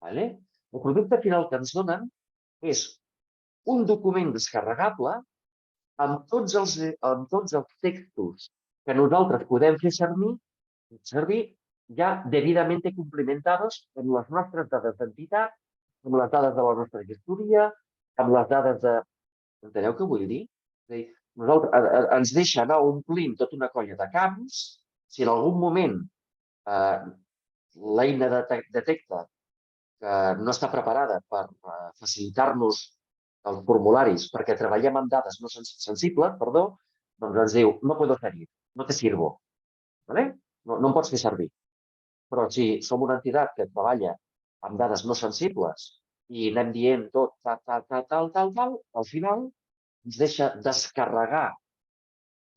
el producte final que ens donen és un document descarregable amb tots els textos que nosaltres podem fer servir ja debidamente complementados amb les nostres dades d'entitat, amb les dades de la nostra gestoria, amb les dades de... Enteneu què vull dir? És a dir, ens deixa anar omplint tota una colla de camps. Si en algun moment l'eina detecta que no està preparada per facilitar-nos els formularis perquè treballem amb dades no sensibles, doncs ens diu, no puedo seguir, no te sirvo. No em pots fer servir. Però si som una entitat que treballa amb dades no sensibles i anem dient tot, tal, al final ens deixa descarregar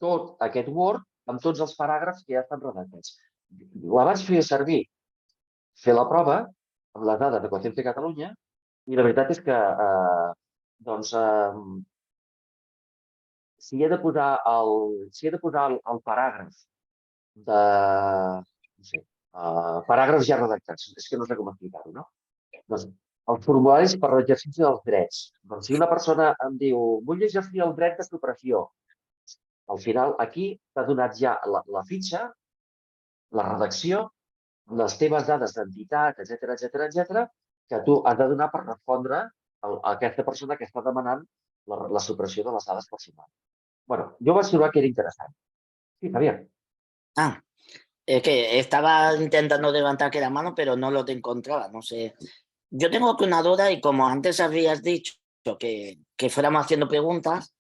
tot aquest Word amb tots els paràgrafs que ja estan redactats. La vaig fer servir, fer la prova amb les dades de Cocenfe Catalunya i la veritat és que si he de posar el paràgraf de... no sé, paràgrafs ja redactats, és que no sé com explicar-ho, no? Doncs els formularis per l'exercici dels drets. Doncs si una persona em diu, vull exercir el dret de supressió, al final aquí t'ha donat ja la fitxa, la redacció, les teves dades d'entitat, etcètera, que tu has de donar per respondre a aquesta persona que està demanant la supressió de les dades personals. Bueno, jo vaig trobar que era interessant. Sí, Javier. Es que estaba intentando levantar la mano, pero no lo te encontraba, no sé. Yo tengo una duda y como antes habías dicho que fuéramos haciendo preguntas,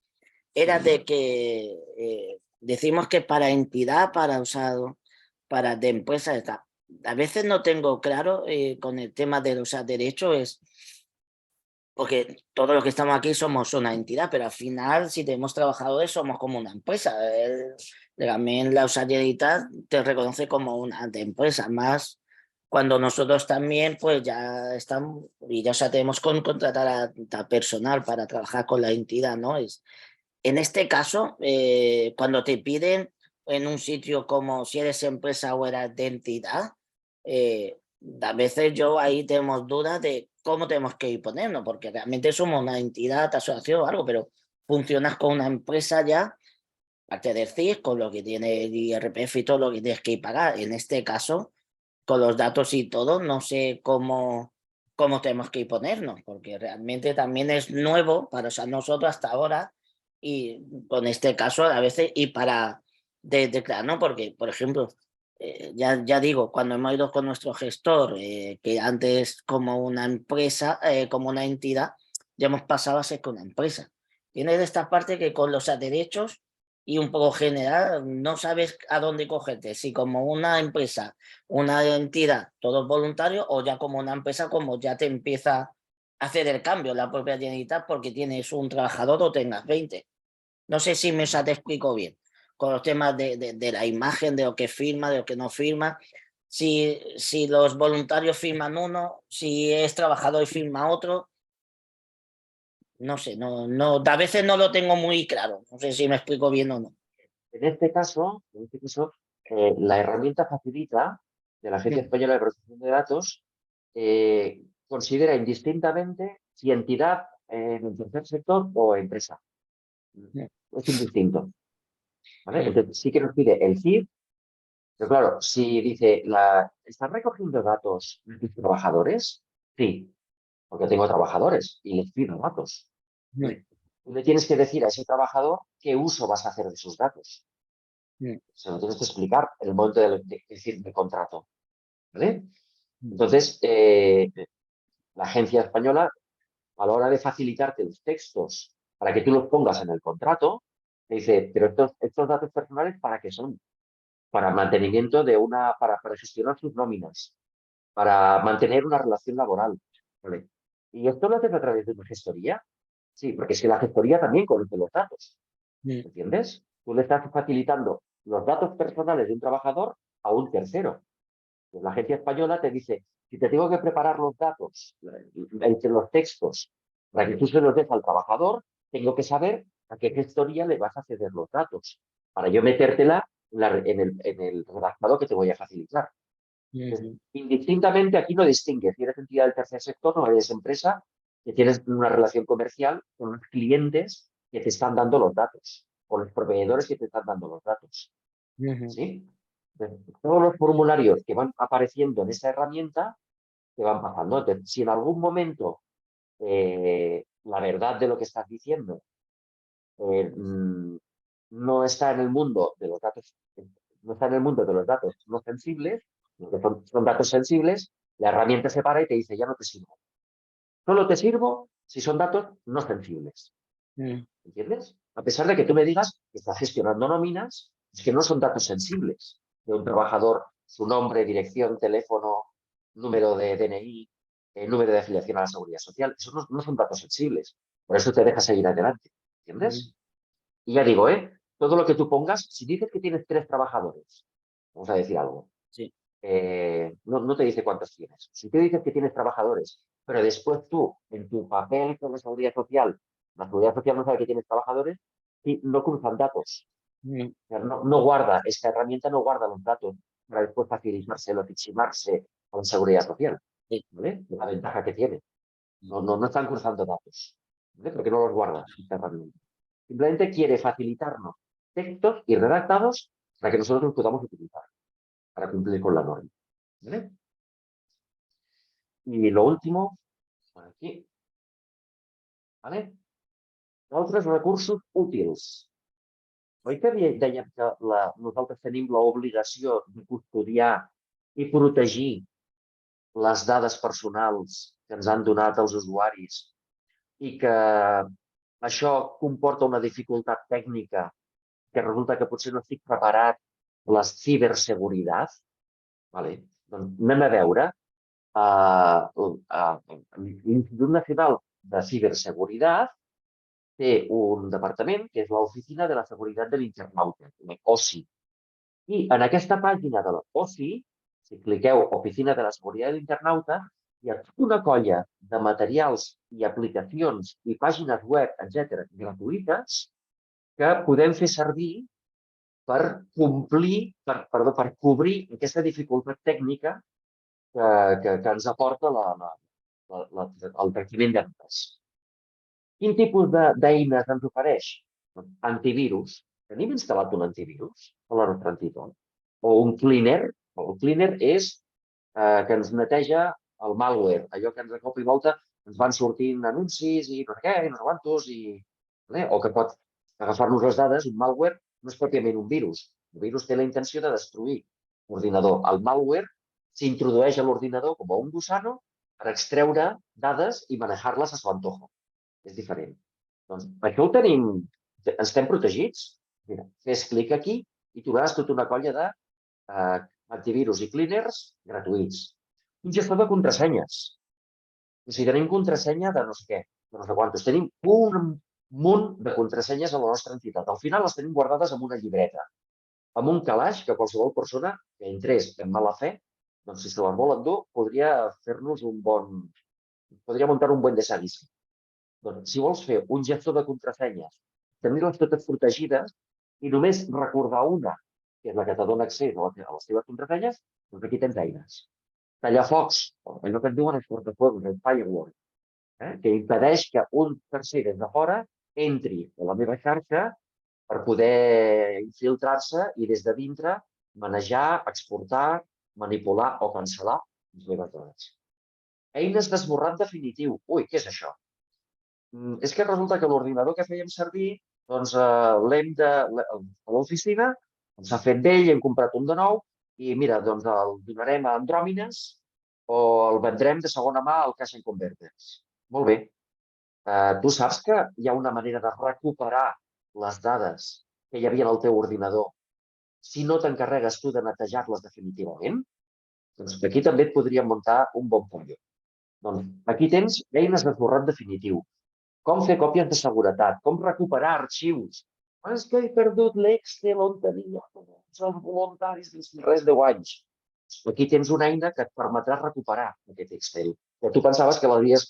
era de que decimos que para entidad, para usado, para de empresa, está. A veces no tengo claro con el tema de los derechos, porque todos los que estamos aquí somos una entidad, pero al final, si tenemos trabajadores, somos como una empresa. También la usabilidad te reconoce como una de empresa, más cuando nosotros también, pues ya estamos, y ya tenemos que contratar a personal para trabajar con la entidad, ¿no? En este caso, cuando te piden en un sitio como si eres empresa o eres de entidad, a veces yo ahí tenemos dudas de cómo tenemos que ir poniendo, porque realmente somos una entidad, asociación o algo, pero funcionas con una empresa ya, aparte del CIS, con lo que tiene el IRPF y todo lo que tienes que pagar. En este caso, con los datos y todo, no sé cómo cómo tenemos que ponernos, porque realmente también es nuevo para nosotros hasta ahora y con este caso a veces y para declarar, ¿no? Porque, por ejemplo, ya digo, cuando hemos ido con nuestro gestor, que antes como una empresa, como una entidad, ya hemos pasado a ser con una empresa. Tienes de esta parte que con los derechos y un poco general no sabes a dónde cogerte, si como una empresa, una entidad, todos voluntarios, o ya como una empresa, como ya te empieza a hacer el cambio la propia Generalitat porque tienes un trabajador o tengas 20. No sé si te explico bien, con los temas de la imagen, de lo que firma, de lo que no firma, si los voluntarios firman uno, si es trabajador y firma otro. No sé, a veces no lo tengo muy claro. No sé si me explico bien o no. En este caso, la herramienta facilita de la Agencia Española de Protección de Datos considera indistintamente si entidad en el tercer sector o empresa. Es indistinto. ¿Vale? Entonces, sí que nos pide el CIF, pero claro, si dice, ¿están recogiendo datos de tus trabajadores? Sí, porque tengo trabajadores y les pido datos. Tú le tienes que decir a ese trabajador qué uso vas a hacer de sus datos. Se lo tienes que explicar en el momento de contrato. ¿Vale? Entonces, la agencia española, a la hora de facilitarte los textos para que tú los pongas en el contrato, te dice, pero estos datos personales, ¿para qué son? Para mantenimiento para gestionar sus nóminas, para mantener una relación laboral. ¿Vale? ¿Y esto lo haces a través de una gestoría? Sí, porque si la gestoría también conoce los datos, ¿entiendes? Tú le estás facilitando los datos personales de un trabajador a un tercero. Pues la agencia española te dice, si te tengo que preparar los datos, entre los textos, para que tú se los des al trabajador, tengo que saber a qué gestoría le vas a ceder los datos, para yo metértela en el redactado que te voy a facilitar. Entonces, indistintamente, aquí no distingue si eres entidad del tercer sector o eres empresa, que tienes una relación comercial con los clientes que te están dando los datos, o los proveedores que te están dando los datos. ¿Sí? Todos los formularios que van apareciendo en esa herramienta te van pasando. Entonces, si en algún momento la verdad de lo que estás diciendo no está en el mundo de los datos, no está en el mundo de los datos no sensibles, porque son datos sensibles, la herramienta se para y te dice, ya no te sirvo. Solo te sirvo si son datos no sensibles. ¿Entiendes? A pesar de que tú me digas que estás gestionando nóminas, es que no son datos sensibles de un trabajador, su nombre, dirección, teléfono, número de DNI, número de afiliación a la Seguridad Social. Esos no son datos sensibles. Por eso te deja seguir adelante. ¿Entiendes? Y ya digo, todo lo que tú pongas, si dices que tienes 3 trabajadores, vamos a decir algo, Sí. no te dice cuántos tienes. Si tú dices que tienes trabajadores, pero después tú, en tu papel con la Seguridad Social no sabe que tienes trabajadores, y no cruzan datos. O sea, no guarda, esta herramienta no guarda los datos para después facilitárselos y chimarse a la Seguridad Social. Sí. ¿Vale? La ventaja que tiene. No están cruzando datos, ¿vale? Porque no los guarda esta herramienta. Simplemente quiere facilitarnos textos y redactados para que nosotros los podamos utilizar para cumplir con la norma. ¿Vale? Y lo último, por aquí, ¿vale? Altres recursos útils. Oi que dèiem que nosaltres tenim l'obligació de custodiar i protegir les dades personals que ens han donat els usuaris i que això comporta una dificultat tècnica que resulta que potser no estic preparat la ciberseguretat? Vale. Doncs anem a veure. L'Institut Nacional de Ciberseguretat té un departament que és l'Oficina de la Seguretat de l'Internauta, OSI. I en aquesta pàgina de l'OSI, si cliqueu Oficina de la Seguretat de l'Internauta, hi ha tota una colla de materials i aplicacions i pàgines web, etc., gratuïtes, que podem fer servir per cobrir aquesta dificultat tècnica que ens aporta el tractament de dades. Quin tipus d'eines ens ofereix? Antivirus. Tenim instal·lat un antivirus a la nostra entitat? O un cleaner? El cleaner és que ens neteja el malware, allò que ens de cop i volta ens van sortint anuncis i no sé què, i no sé quantos, o que pot agafar-nos les dades. Un malware no és pròpiament un virus. El virus té la intenció de destruir l'ordinador. El malware s'introdueix a l'ordinador com a un gusano per extreure dades i manejar-les a su antojo. És diferent. Doncs això ho tenim, estem protegits. Mira, fes clic aquí i trobaràs tota una colla de antivirus i cleaners gratuïts. Un gestor de contrasenyes. O sigui, tenim contrasenya de no sé què, de no sé quantos. Tenim un munt de contrasenyes a la nostra entitat. Al final les tenim guardades en una llibreta, amb un calaix que qualsevol persona que entrés en mala fe, doncs si se les vol endur, podria fer-nos podria muntar un buen desavís. Doncs si vols fer un gestor de contrasenyes, tenir-les totes protegides i només recordar una, que és la que te dona accés a les teves contrasenyes, doncs aquí tens eines. Tallafocs, allò que en diuen els cortafuegos, el firewall, que impedeix que un tercer des de fora entri a la meva xarxa per poder infiltrar-se i des de dintre manejar, exportar, manipular o cancel·lar les meves dades. Eines d'esborrat definitiu. Ui, què és això? És que resulta que l'ordinador que fèiem servir, doncs l'hem de... A l'oficina, s'ha fet vell, hem comprat un de nou i mira, doncs el donarem a Andròmines o el vendrem de segona mà al Cash and Converters. Molt bé. Tu saps que hi ha una manera de recuperar les dades que hi havia al teu ordinador si no t'encarregues tu de netejar-les definitivament? Doncs aquí també et podríem muntar un bon pollo. Doncs aquí tens eines d'esborrat definitiu. Com fer còpies de seguretat, com recuperar arxius. És que he perdut l'Excel on tenia els voluntaris dels darrers 10 anys. Aquí tens una eina que et permetrà recuperar aquest Excel. Però tu pensaves que l'havies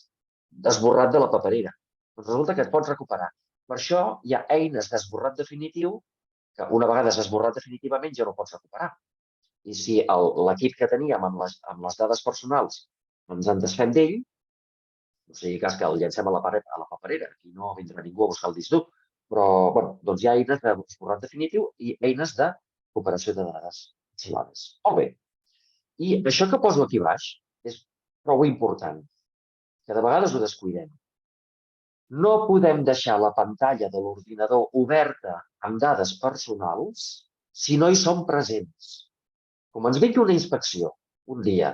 esborrat de la paperera. Doncs resulta que et pots recuperar. Per això hi ha eines d'esborrat definitiu que una vegada s'ha esborrat definitivament ja no pots recuperar. I si l'equip que teníem amb les dades personals ens en desfem d'ell, no sigui cas que el llancem a la paperera, aquí no vindrà ningú a buscar el disc dur, però doncs hi ha eines d'esborrat definitiu i eines de recuperació de dades arxivades. Molt bé. I això que poso aquí baix és prou important, que de vegades ho descuidem. No podem deixar la pantalla de l'ordinador oberta amb dades personals si no hi som presents. Com ens vingui una inspecció un dia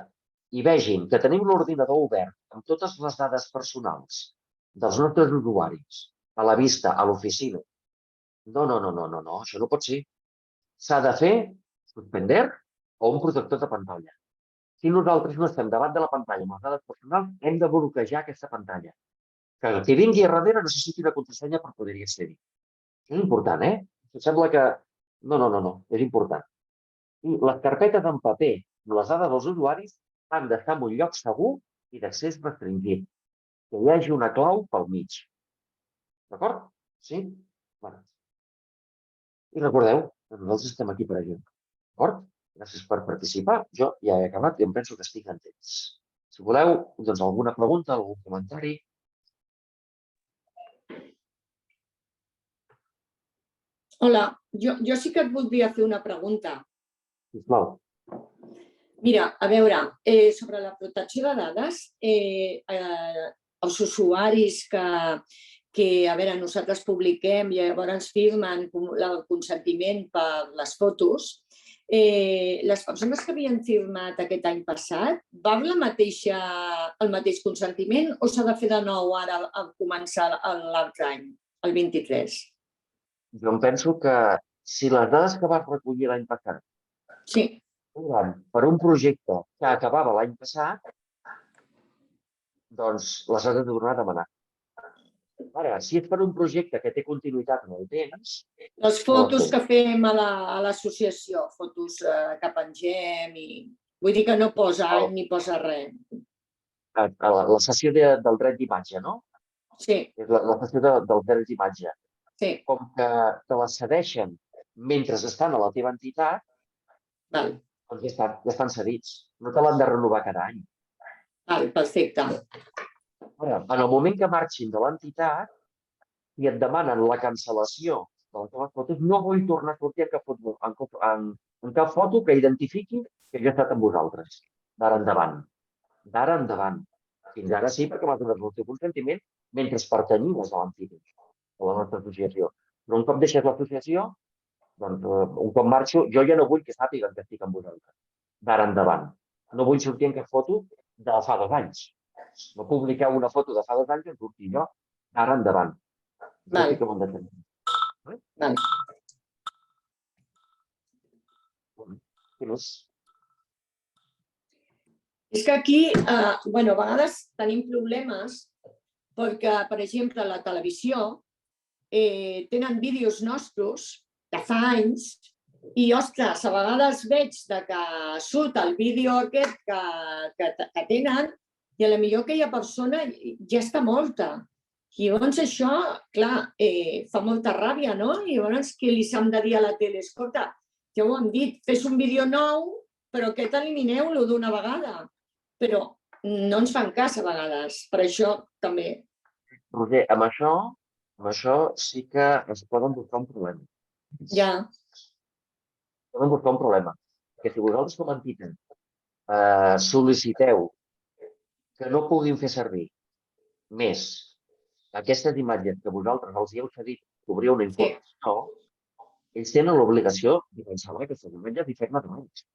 i vegin que tenim l'ordinador obert amb totes les dades personals dels nostres usuaris a la vista, a l'oficina. No, això no pot ser. S'ha de fer suspender o un protector de pantalla. Si nosaltres no estem davant de la pantalla amb les dades personals, hem de bloquejar aquesta pantalla. Que el que vingui a darrere necessiti una contrasenya per poder-hi accedir. És important, Em sembla que... No, és important. I les carpetes en paper amb les dades dels usuaris han d'estar en un lloc segur i d'accés restringit. Que hi hagi una clau pel mig. D'acord? Sí? I recordeu que nosaltres estem aquí per ajudar. D'acord? Gràcies per participar. Jo ja he acabat i em penso que estic en temps. Si voleu, doncs alguna pregunta, algun comentari. Hola, jo sí que et voldria fer una pregunta. Sisplau. Mira, a veure, sobre la protecció de dades, els usuaris que a veure, nosaltres publiquem i llavors firmen el consentiment per les fotos, les persones que havien firmat aquest any passat, va amb el mateix consentiment o s'ha de fer de nou ara al començar l'altre any, el 23? Jo em penso que si les dades que vas recollir l'any passat eren per un projecte que acabava l'any passat, doncs les has de tornar a demanar. Ara, si és per un projecte que té continuïtat en el temps... Les fotos que fem a l'associació, fotos que pengem i... Vull dir que no posa any ni posa res. La sessió del dret d'imatge, no? Sí. La sessió del dret d'imatge. Sí. Com que te la cedeixen mentre estan a la teva entitat, doncs ja estan cedits. No te l'han de renovar cada any. Perfecte. Ara, en el moment que marxin de l'entitat i et demanen la cancel·lació de les teves fotos, no vull tornar a sortir en cap foto que identifiqui que jo he estat amb vosaltres, d'ara endavant. d'ara endavant. Fins ara sí, perquè m'has donat el teu consentiment mentre pertanyies a l'entitat, a la nostra associació. Però un cop deixes l'associació, doncs, un cop marxo, jo ja no vull que sàpiguen que estic amb vosaltres, d'ara endavant. No vull sortir en cap foto de fa 2 anys. No publiqueu una foto de fa 2 anys i en surti jo, d'ara endavant. Això sí que ho hem de tenir. Val. Què més? És que aquí, a vegades tenim problemes perquè, per exemple, a la televisió tenen vídeos nostres de fa anys i, ostres, a vegades veig que surt el vídeo aquest que tenen i a la millor aquella persona ja està morta. I llavors això, clar, fa molta ràbia, no? I llavors què li s'han de dir a la tele? Escolta, ja ho hem dit, fes un vídeo nou, però aquest elimineu-lo d'una vegada. Però no ens fan cas a vegades, per això també. Roser, amb això sí que es poden buscar un problema. Ja. Poden buscar un problema. Que si vosaltres com a entitat sol·liciteu que no puguin fer servir més aquestes imatges que vosaltres els heu cedit d'obrir una informació, ells tenen l'obligació de cancel·lar aquestes imatges i fer-ne abans.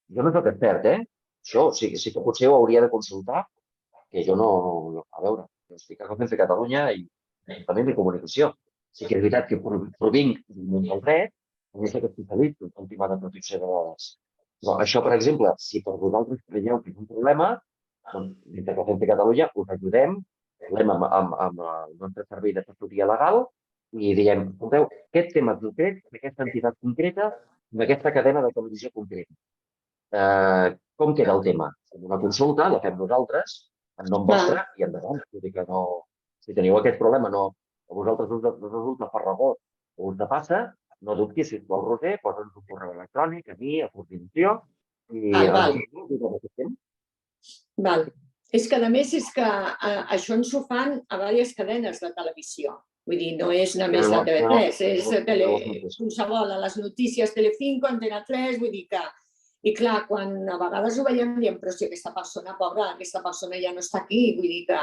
Jo no soc expert, Això sí que potser ho hauria de consultar, que jo no... A veure, jo estic a Confiança Catalunya i també de comunicació. Sí que és veritat que provinc del món del dret, no soc especialista en tema de protecció de dades. Però això, per exemple, si per vosaltres creieu que és un problema, doncs, des de Confiança Catalunya us ajudem, parlem amb el nostre servei d'assessoria legal i diem, escolteu, aquest tema concret, d'aquesta entitat concreta, d'aquesta cadena de televisió concreta. Com queda el tema? Fem una consulta, la fem nosaltres, en nom vostre, i endavant. Vull dir que no... Si teniu aquest problema, a vosaltres us resulta farragós o us depassa, no dubti, si us vol, Roser, posa'ns un correu electrònic a mi, a coordinació, i... Val. És que, a més, això ens ho fan a diverses cadenes de televisió. Vull dir, no és només la TV3, és qualsevol, a les notícies Telecinco, Antena 3, vull dir que... I clar, quan a vegades ho veiem, diem, però si aquesta persona, pobra, aquesta persona ja no està aquí, vull dir que...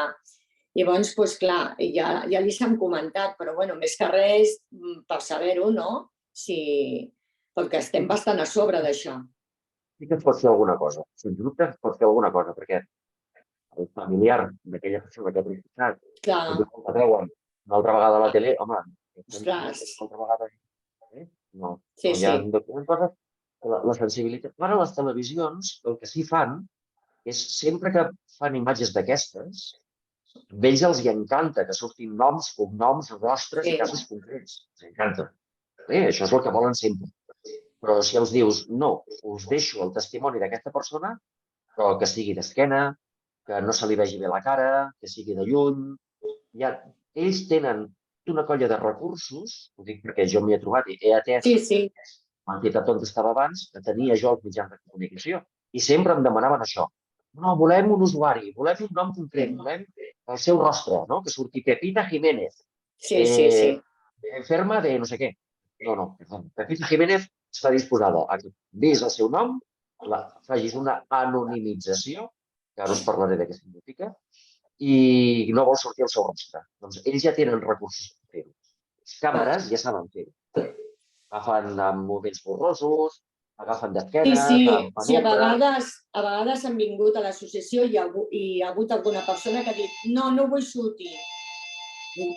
Llavors, doncs clar, ja li s'han comentat, però bueno, més que res per saber-ho, no? Perquè estem bastant a sobre d'això. Sí que es pot fer alguna cosa, sens dubte es pot fer alguna cosa, perquè el familiar d'aquella persona que ha processat, que veuen una altra vegada a la tele, home, una altra vegada, no, hi ha coses, la sensibilitat. Ara les televisions, el que sí fan és, sempre que fan imatges d'aquestes, a ells els encanta que surtin noms, cognoms, rostres i casos concrets. Els encanta. Això és el que volen sempre. Però si els dius, no, us deixo el testimoni d'aquesta persona, però que sigui d'esquena, que no se li vegi bé la cara, que sigui de lluny... Ells tenen una colla de recursos, ho dic perquè jo m'hi he trobat i he atès l'entitat on estava abans, que tenia jo els mitjans de comunicació. I sempre em demanaven això. No, volem un usuari, volem un nom concret, volem el seu rostre, no? Que surti Pepita Jiménez. Enferma de no sé què. No. Pepita Jiménez està disposada a que vist el seu nom, facis una anonimització, que ara us parlaré de què significa, i no vol sortir el seu rostre. Doncs ells ja tenen recursos per fer-ho. Les càmeres ja saben fer-ho. Agafen amb moviments borrosos, agafen d'esquena... Sí, a vegades han vingut a l'associació i hi ha hagut alguna persona que ha dit no vull sortir.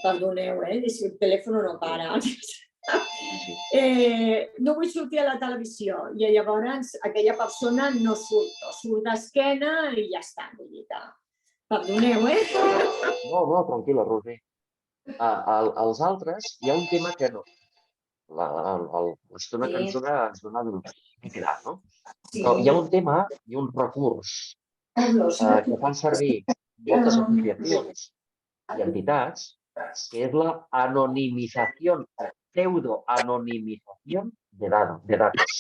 Perdoneu, si el telèfon no para. No vull sortir a la televisió i llavors aquella persona no surt, o surt d'esquena i ja està. Perdoneu, No, tranquil·la, Roser. Als altres hi ha un tema que no. L'estona que ens donava clar, no? Però hi ha un tema i un recurs que fan servir moltes associacions i entitats, que és la anonimizació, pseudoanonimizació de datos.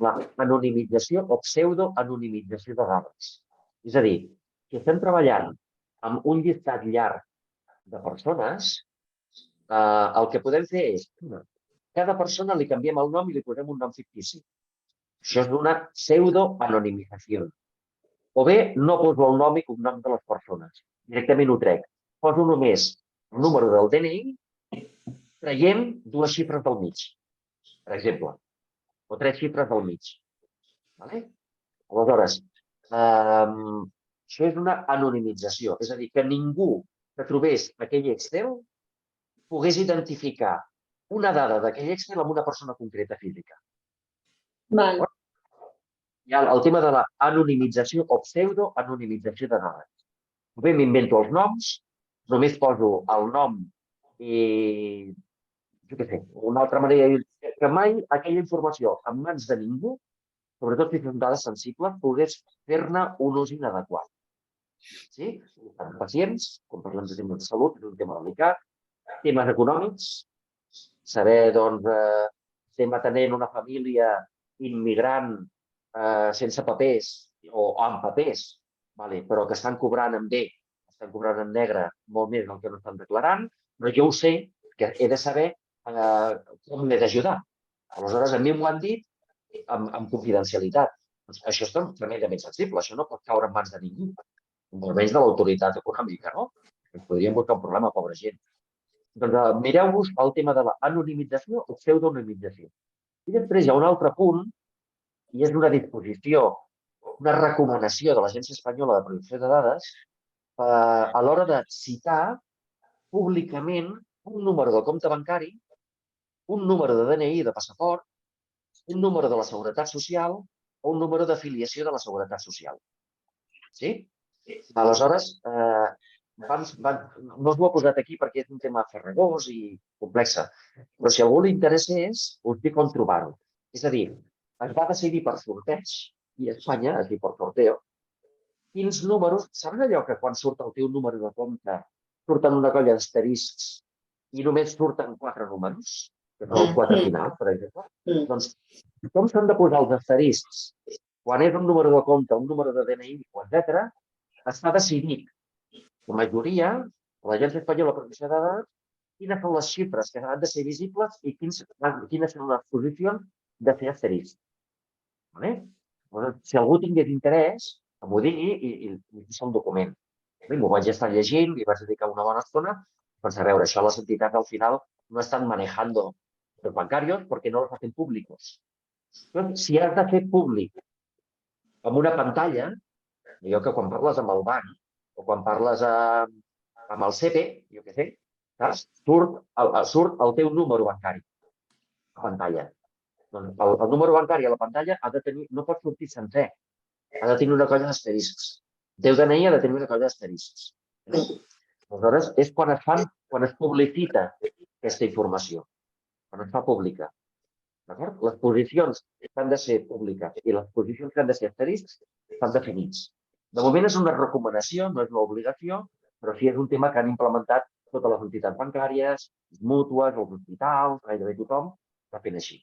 La anonimització o pseudoanonimització de dades. És a dir, que estem treballant amb un llistat llarg de persones, el que podem fer és, cada persona li canviem el nom i li posem un nom fictici. Això és una pseudoanonimització. O bé no poso el nom i cognom de les persones. Directament ho trec. Poso només el número del DNI traient 2 xifres del mig, per exemple, o 3 xifres del mig. Vale? Aleshores, això és una anonimització, és a dir, que ningú que trobés aquell Excel pogués identificar una dada d'aquell Excel amb una persona concreta física. Val. Hi ha el tema de l'anonimització o pseudoanonimització de dades. O bé m'invento els noms, només poso el nom i, jo què sé, una altra manera, que mai aquella informació en mans de ningú, sobretot si són dades sensibles, pogués fer-ne un ús inadequat. Sí? En pacients, quan parlem de temes de salut, és un tema delicat. Temes econòmics, saber, doncs, estem atenent una família immigrant sense papers o amb papers, vale, però que estan cobrant en B, estan cobrant en negre molt més del que no estan declarant, però jo ho sé, que he de saber com m'he d'ajudar. Aleshores, a mi m'ho han dit amb confidencialitat. Doncs això és tremendament sensible, això no pot caure en mans de ningú, molt menys de l'autoritat econòmica, no? Ens podríem buscar un problema, pobra gent. Doncs mireu-vos el tema de l'anonimització o pseudonimimització. I després hi ha un altre punt, i és una disposició, una recomanació de l'Agència Espanyola de Protecció de Dades a l'hora de citar públicament un número de compte bancari, un número de DNI de passaport, un número de la Seguretat Social o un número d'afiliació de la Seguretat Social. Sí? Aleshores, no us ho he posat aquí perquè és un tema farragós i complex, però si a algú li interessés, us dic on trobar-ho. És a dir, es va decidir per sorteig, i a Espanya es diu per sorteo, quins números... Saps allò que quan surt el teu número de compte surten una colla d'asteriscs i només surten 4 números? Que són els 4 finals, per exemple. Doncs com s'han de posar els asteriscs quan és un número de compte, un número de DNI, etc., està decidit, la majoria, l'Agència Espanyola de Protecció de Dades, quines són les xifres que han de ser visibles i quines són les posicions de fer asterisc. Si algú tingués interès, que m'ho digui i deixa el document. M'ho vaig estar llegint i vaig dedicar una bona estona per saber, això les entitats al final no estan manejando los bancarios porque no los hacen públicos. Si has de fer públic amb una pantalla, allò que quan parles amb el banc o quan parles amb el CEPE, jo què sé, saps? Surt el teu número bancari a la pantalla. Doncs el número bancari a la pantalla ha de tenir, no pot sortir sencer, ha de tenir una colla d'asteriscs. El teu DNI ha de tenir una colla d'asteriscs. Aleshores, és quan es publicita aquesta informació, quan es fa pública. Les posicions que han de ser públiques i les posicions que han de ser asteriscs estan definits. De moment és una recomanació, no és una obligació, però sí és un tema que han implementat totes les entitats bancàries, les mútues, els hospitals, gairebé tothom està fent així.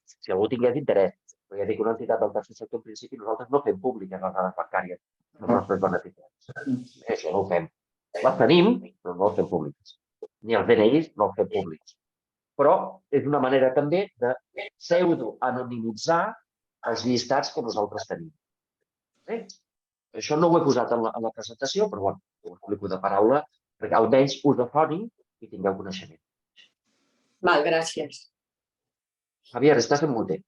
Si algú tingués interès, perquè ja dic, una entitat del tercer sector, en principi, nosaltres no fem públiques les dades bancàries dels nostres beneficiaris. Això no ho fem. Les tenim, però no les fem públiques. Ni els DNIs no els fem públics. Però és una manera també de pseudo-anonimitzar els llistats que nosaltres tenim. Això no ho he posat en la presentació, però bueno, ho explico de paraula, perquè almenys us doni i tingueu coneixement. Val, gràcies. Javier, estás en mute.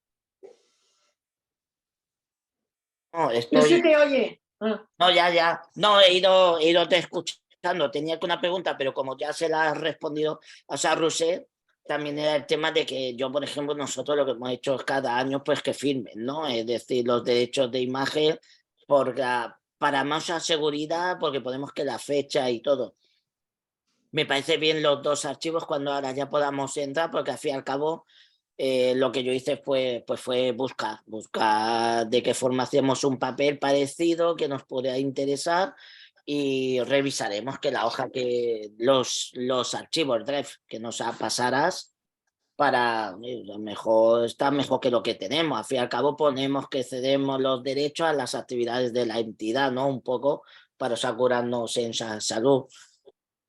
No se te oye. No, ya. No, he ido te escuchando. Tenía una pregunta, pero como ya se la has respondido a Sarrusé, también era el tema de que yo, por ejemplo, nosotros lo que hemos hecho es cada año, pues que firmen, ¿no? Es decir, los derechos de imagen para más seguridad, porque podemos que la fecha y todo. Me parece bien los 2 archivos cuando ahora ya podamos entrar, porque al fin y al cabo lo que yo hice fue buscar de qué forma hacemos un papel parecido que nos pueda interesar y revisaremos que la hoja que los archivos Drive que nos pasarás para está mejor que lo que tenemos. Al fin y al cabo ponemos que cedemos los derechos a las actividades de la entidad, ¿no? Un poco para asegurarnos en salud.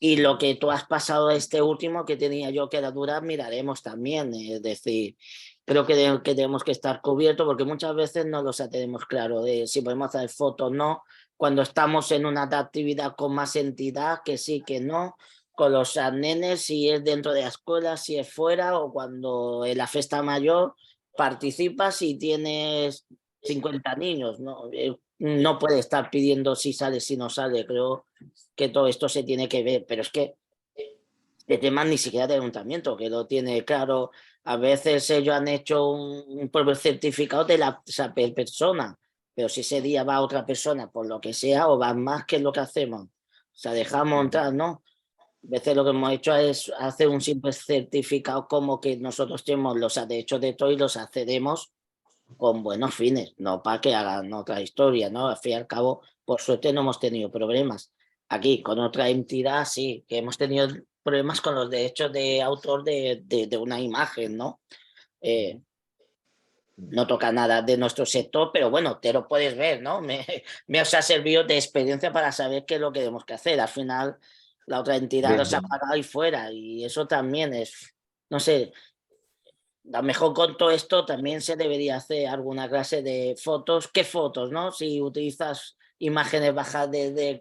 Y lo que tú has pasado este último que tenía yo que era dura, miraremos también. Es decir, creo que tenemos que estar cubiertos porque muchas veces no los tenemos claro de si podemos hacer fotos o no, cuando estamos en una actividad con más entidad, que sí, que no, con los nenes, si es dentro de la escuela, si es fuera, o cuando en la fiesta mayor participas y tienes 50 niños, ¿no? No puede estar pidiendo si sale, si no sale. Creo que todo esto se tiene que ver, pero es que el tema ni siquiera de ayuntamiento, que lo tiene claro. A veces ellos han hecho un propio certificado de esa persona, pero si ese día va otra persona, por lo que sea, o van más, ¿qué es lo que hacemos? O sea, dejamos entrar, ¿no? A veces lo que hemos hecho es hacer un simple certificado como que nosotros tenemos los derechos de todo y los accedemos con buenos fines, no para que hagan otra historia, ¿no? Al fin y al cabo, por suerte no hemos tenido problemas. Aquí, con otra entidad, sí, que hemos tenido problemas con los derechos de autor de una imagen, ¿no? No toca nada de nuestro sector, pero bueno, te lo puedes ver, ¿no? Me os ha servido de experiencia para saber qué es lo que tenemos que hacer. Al final, la otra entidad Bien, nos ha bien. pagado y fuera, y eso también es, no sé, a lo mejor con todo esto también se debería hacer alguna clase de fotos. ¿Qué fotos, no? Si utilizas imágenes bajas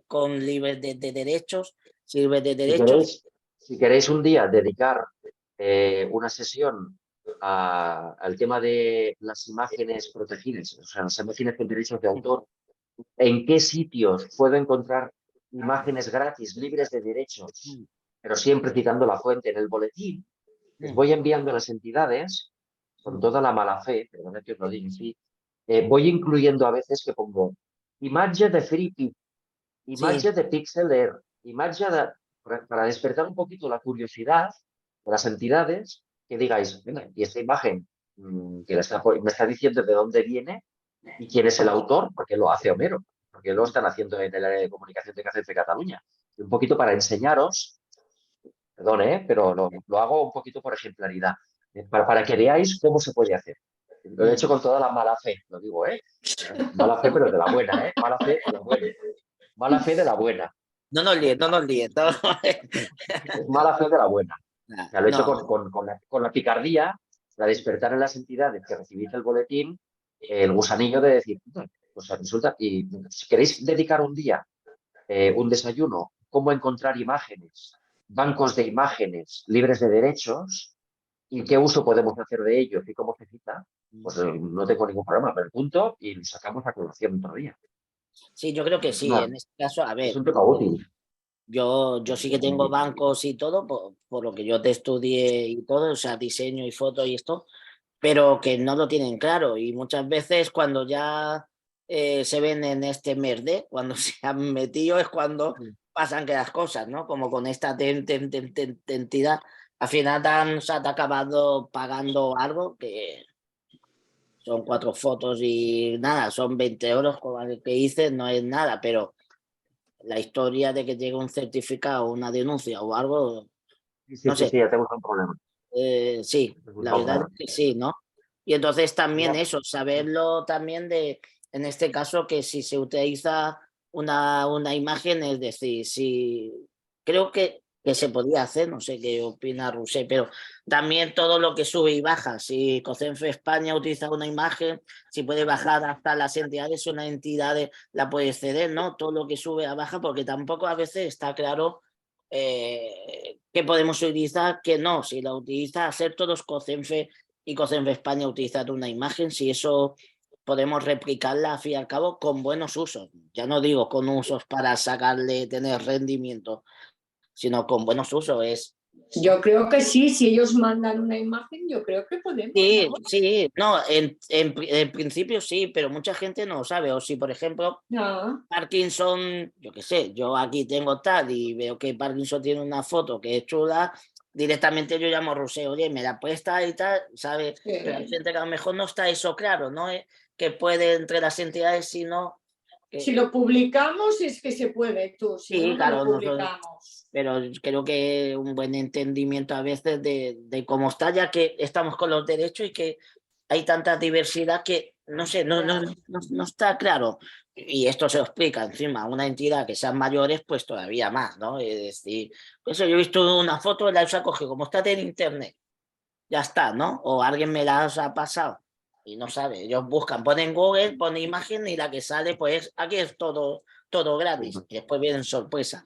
con libres de derechos, si libres de Si derechos. queréis, si queréis un día dedicar una sesión al tema de las imágenes protegidas, o sea, las imágenes con derechos de autor, ¿en qué sitios puedo encontrar imágenes gratis, libres de derechos, pero siempre citando la fuente en el boletín? Les voy enviando a las entidades con toda la mala fe, perdonad que os lo diga así, voy incluyendo a veces que pongo imatge de FreePic, Sí, imatge de Pixeler, imatge de... para despertar un poquito la curiosidad de las entidades, que digáis, venga, y esta imagen que me está diciendo de dónde viene y quién es el autor, porque lo hace Homero, porque lo están haciendo en el área de comunicación de CACEF Cataluña. Y un poquito para enseñaros, perdón, pero lo hago un poquito por ejemplaridad, para que veáis cómo se puede hacer. Lo he hecho con toda la mala fe, lo digo, ¿eh? Mala fe, pero de la buena, ¿eh? Mala fe de la buena. Mala fe de la buena. no nos líes, no nos líes. Es mala fe de la buena. O sea, lo he hecho No, con la picardía, para despertar en las entidades que recibís el boletín, el gusanillo de decir, pues resulta, y si queréis dedicar un día, un desayuno, cómo encontrar imágenes, bancos de imágenes libres de derechos y qué uso podemos hacer de ellos y cómo se cita, pues no tengo ningún problema, pero el punto y lo sacamos a colación otro día. sí, yo creo que Es, sí. En este caso, a es ver, un tema útil. yo sí que tengo bancos y todo, por lo que yo te estudié y todo, o sea, diseño y foto y esto, pero que no lo tienen claro. Y muchas veces cuando ya se ven en este merde, cuando se han metido, es cuando pasan que las cosas, ¿no? Como con esta entidad, al final se ha acabado pagando algo que son 4 fotos y nada, son 20 euros con el que hice, no es nada, pero la historia de que llegue un certificado, una denuncia o algo, Sí, sí, no sí, sé, sí, ya tenemos un problema. sí, Es un la verdad problema. es que sí, ¿no? Y entonces también Mira, eso, saberlo también de, en este caso, que si se utiliza una imagen, es decir, si creo que se podía hacer, no sé qué opina Rusé, pero también todo lo que sube y baja, si COCENFE España utiliza una imagen, si puede bajar hasta las entidades, una entidad la puede ceder, ¿no? Todo lo que sube a baja, porque tampoco a veces está claro que podemos utilizar, que no, si la utiliza hacer todos COCENFE y COCENFE España utilizar una imagen, si eso podemos replicarla al fin y al cabo con buenos usos, ya no digo con usos para sacarle, tener rendimiento, sino con buenos usos, es Yo creo que sí, si ellos mandan una imagen, yo creo que podemos, sí, ¿no? sí, no, en principio sí, pero mucha gente no lo sabe, o si por ejemplo Ah, Parkinson, yo qué sé, yo aquí tengo tal y veo que Parkinson tiene una foto que es chula, directamente yo llamo a Rusé, oye, me la puesta y tal, ¿sabes? Pero hay sí. gente que a lo mejor no está eso claro, ¿no? Que puede entre las entidades, sino Si que lo publicamos es que se puede, tú, si sí, no, no lo claro, publicamos. pero creo que un buen entendimiento a veces de cómo está, ya que estamos con los derechos y que hay tanta diversidad que, no sé, no está claro. Y esto se lo explica encima a una entidad que sean mayores, pues todavía más, ¿no? Es decir, por eso yo he visto una foto, la he cogido, como está en internet. ya está, ¿no? O alguien me las ha pasado y no sabe. Ellos buscan, ponen Google, ponen imagen y la que sale, pues aquí es todo gratis. Y después vienen sorpresas.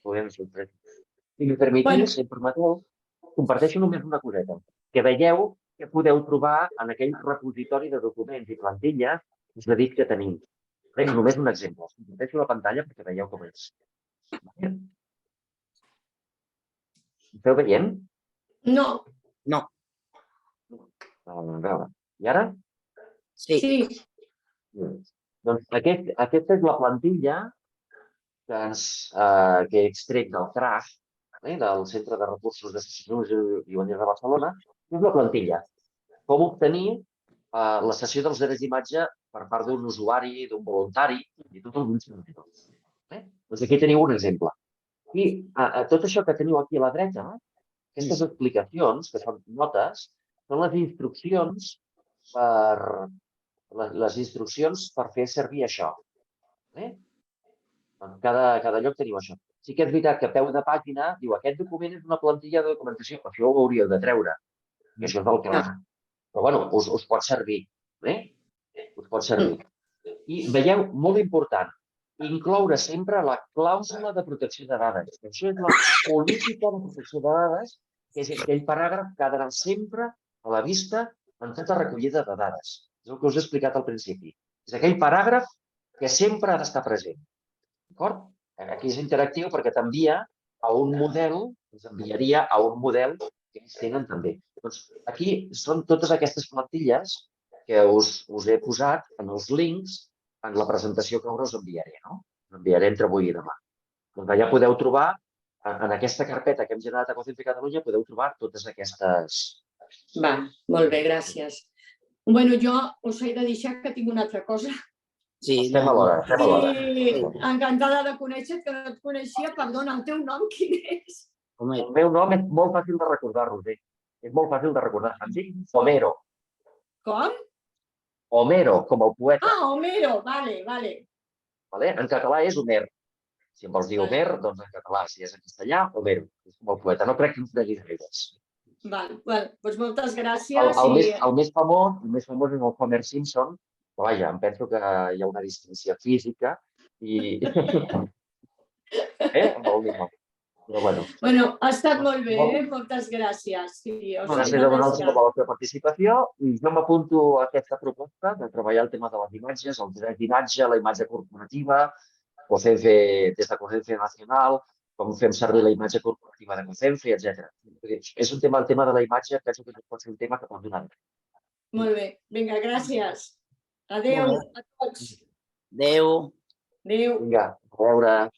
Podem sorprendre. Si m'ho permetiu, si em permeteu, comparteixo només una coseta. Que veieu que podeu trobar en aquell repositori de documents i plantilles us he dit que tenim. Bé, només un exemple. Us comparteixo la pantalla perquè veieu com és. Ho esteu veient? No. No. A veure. I ara? Sí. Doncs aquesta és la plantilla que he extret del CRAF, del Centre de Recursos d'Associacions i Guanyers de Barcelona. És la plantilla. Com obtenir la cessió dels drets d'imatge per part d'un usuari, d'un voluntari i tot alguns servidors. Doncs aquí teniu un exemple. I tot això que teniu aquí a la dreta, aquestes explicacions, que són notes, són les instruccions per fer servir això. En cada lloc teniu això. Sí que és veritat que a peu de pàgina diu aquest document és una plantilla de documentació, això ho hauríeu de treure. I això és del CRAF. Però, bueno, us pot servir. Us pot servir. I veieu, molt important, incloure sempre la clàusula de protecció de dades. Això és la política de protecció de dades, que és aquell paràgraf que ha d'anar sempre a la vista en tota recollida de dades. És el que us he explicat al principi. És aquell paràgraf que sempre ha d'estar present. D'acord? Aquí és interactiu perquè t'envia a un model, ens enviaria a un model que ells tenen també. Doncs aquí són totes aquestes plantilles que us he posat en els links en la presentació que ara us enviaré. Us enviaré entre avui i demà. Doncs allà podeu trobar, en aquesta carpeta que hem generat a COCENFE Catalunya, podeu trobar totes aquestes... Va, molt bé, gràcies. Bueno, jo us he de deixar que tinc una altra cosa. Sí, estem a l'hora, estem a l'hora. Sí, encantada de conèixer-te, que no et coneixia. Perdona, el teu nom quin és? El meu nom és molt fàcil de recordar, Roser. És molt fàcil de recordar. Em dic Homero. Com? Homero, com el poeta. Ah, Homero, vale. En català és Homer. Si em vols dir Homer, doncs en català. Si és en castellà, Homero. És com el poeta. No crec que ens deguis gaires. Val, doncs moltes gràcies. El més famós és el Homer Simpson. Però vaja, em penso que hi ha una distinció física i... Amb el mismo. Però bueno. Bueno, ha estat molt bé, moltes gràcies. Gràcies a vosaltres per la vostra participació. I jo m'apunto a aquesta proposta de treballar el tema de les imatges, el dret d'imatge, la imatge corporativa, COCENFE des de COCENFE Nacional, com fem servir la imatge corporativa de COCENFE, etc. És un tema, el tema de la imatge, penso que pot ser un tema que pot donar. Molt bé, vinga, gràcies. Adéu a tots. Adéu. Adéu. Vinga, a veure.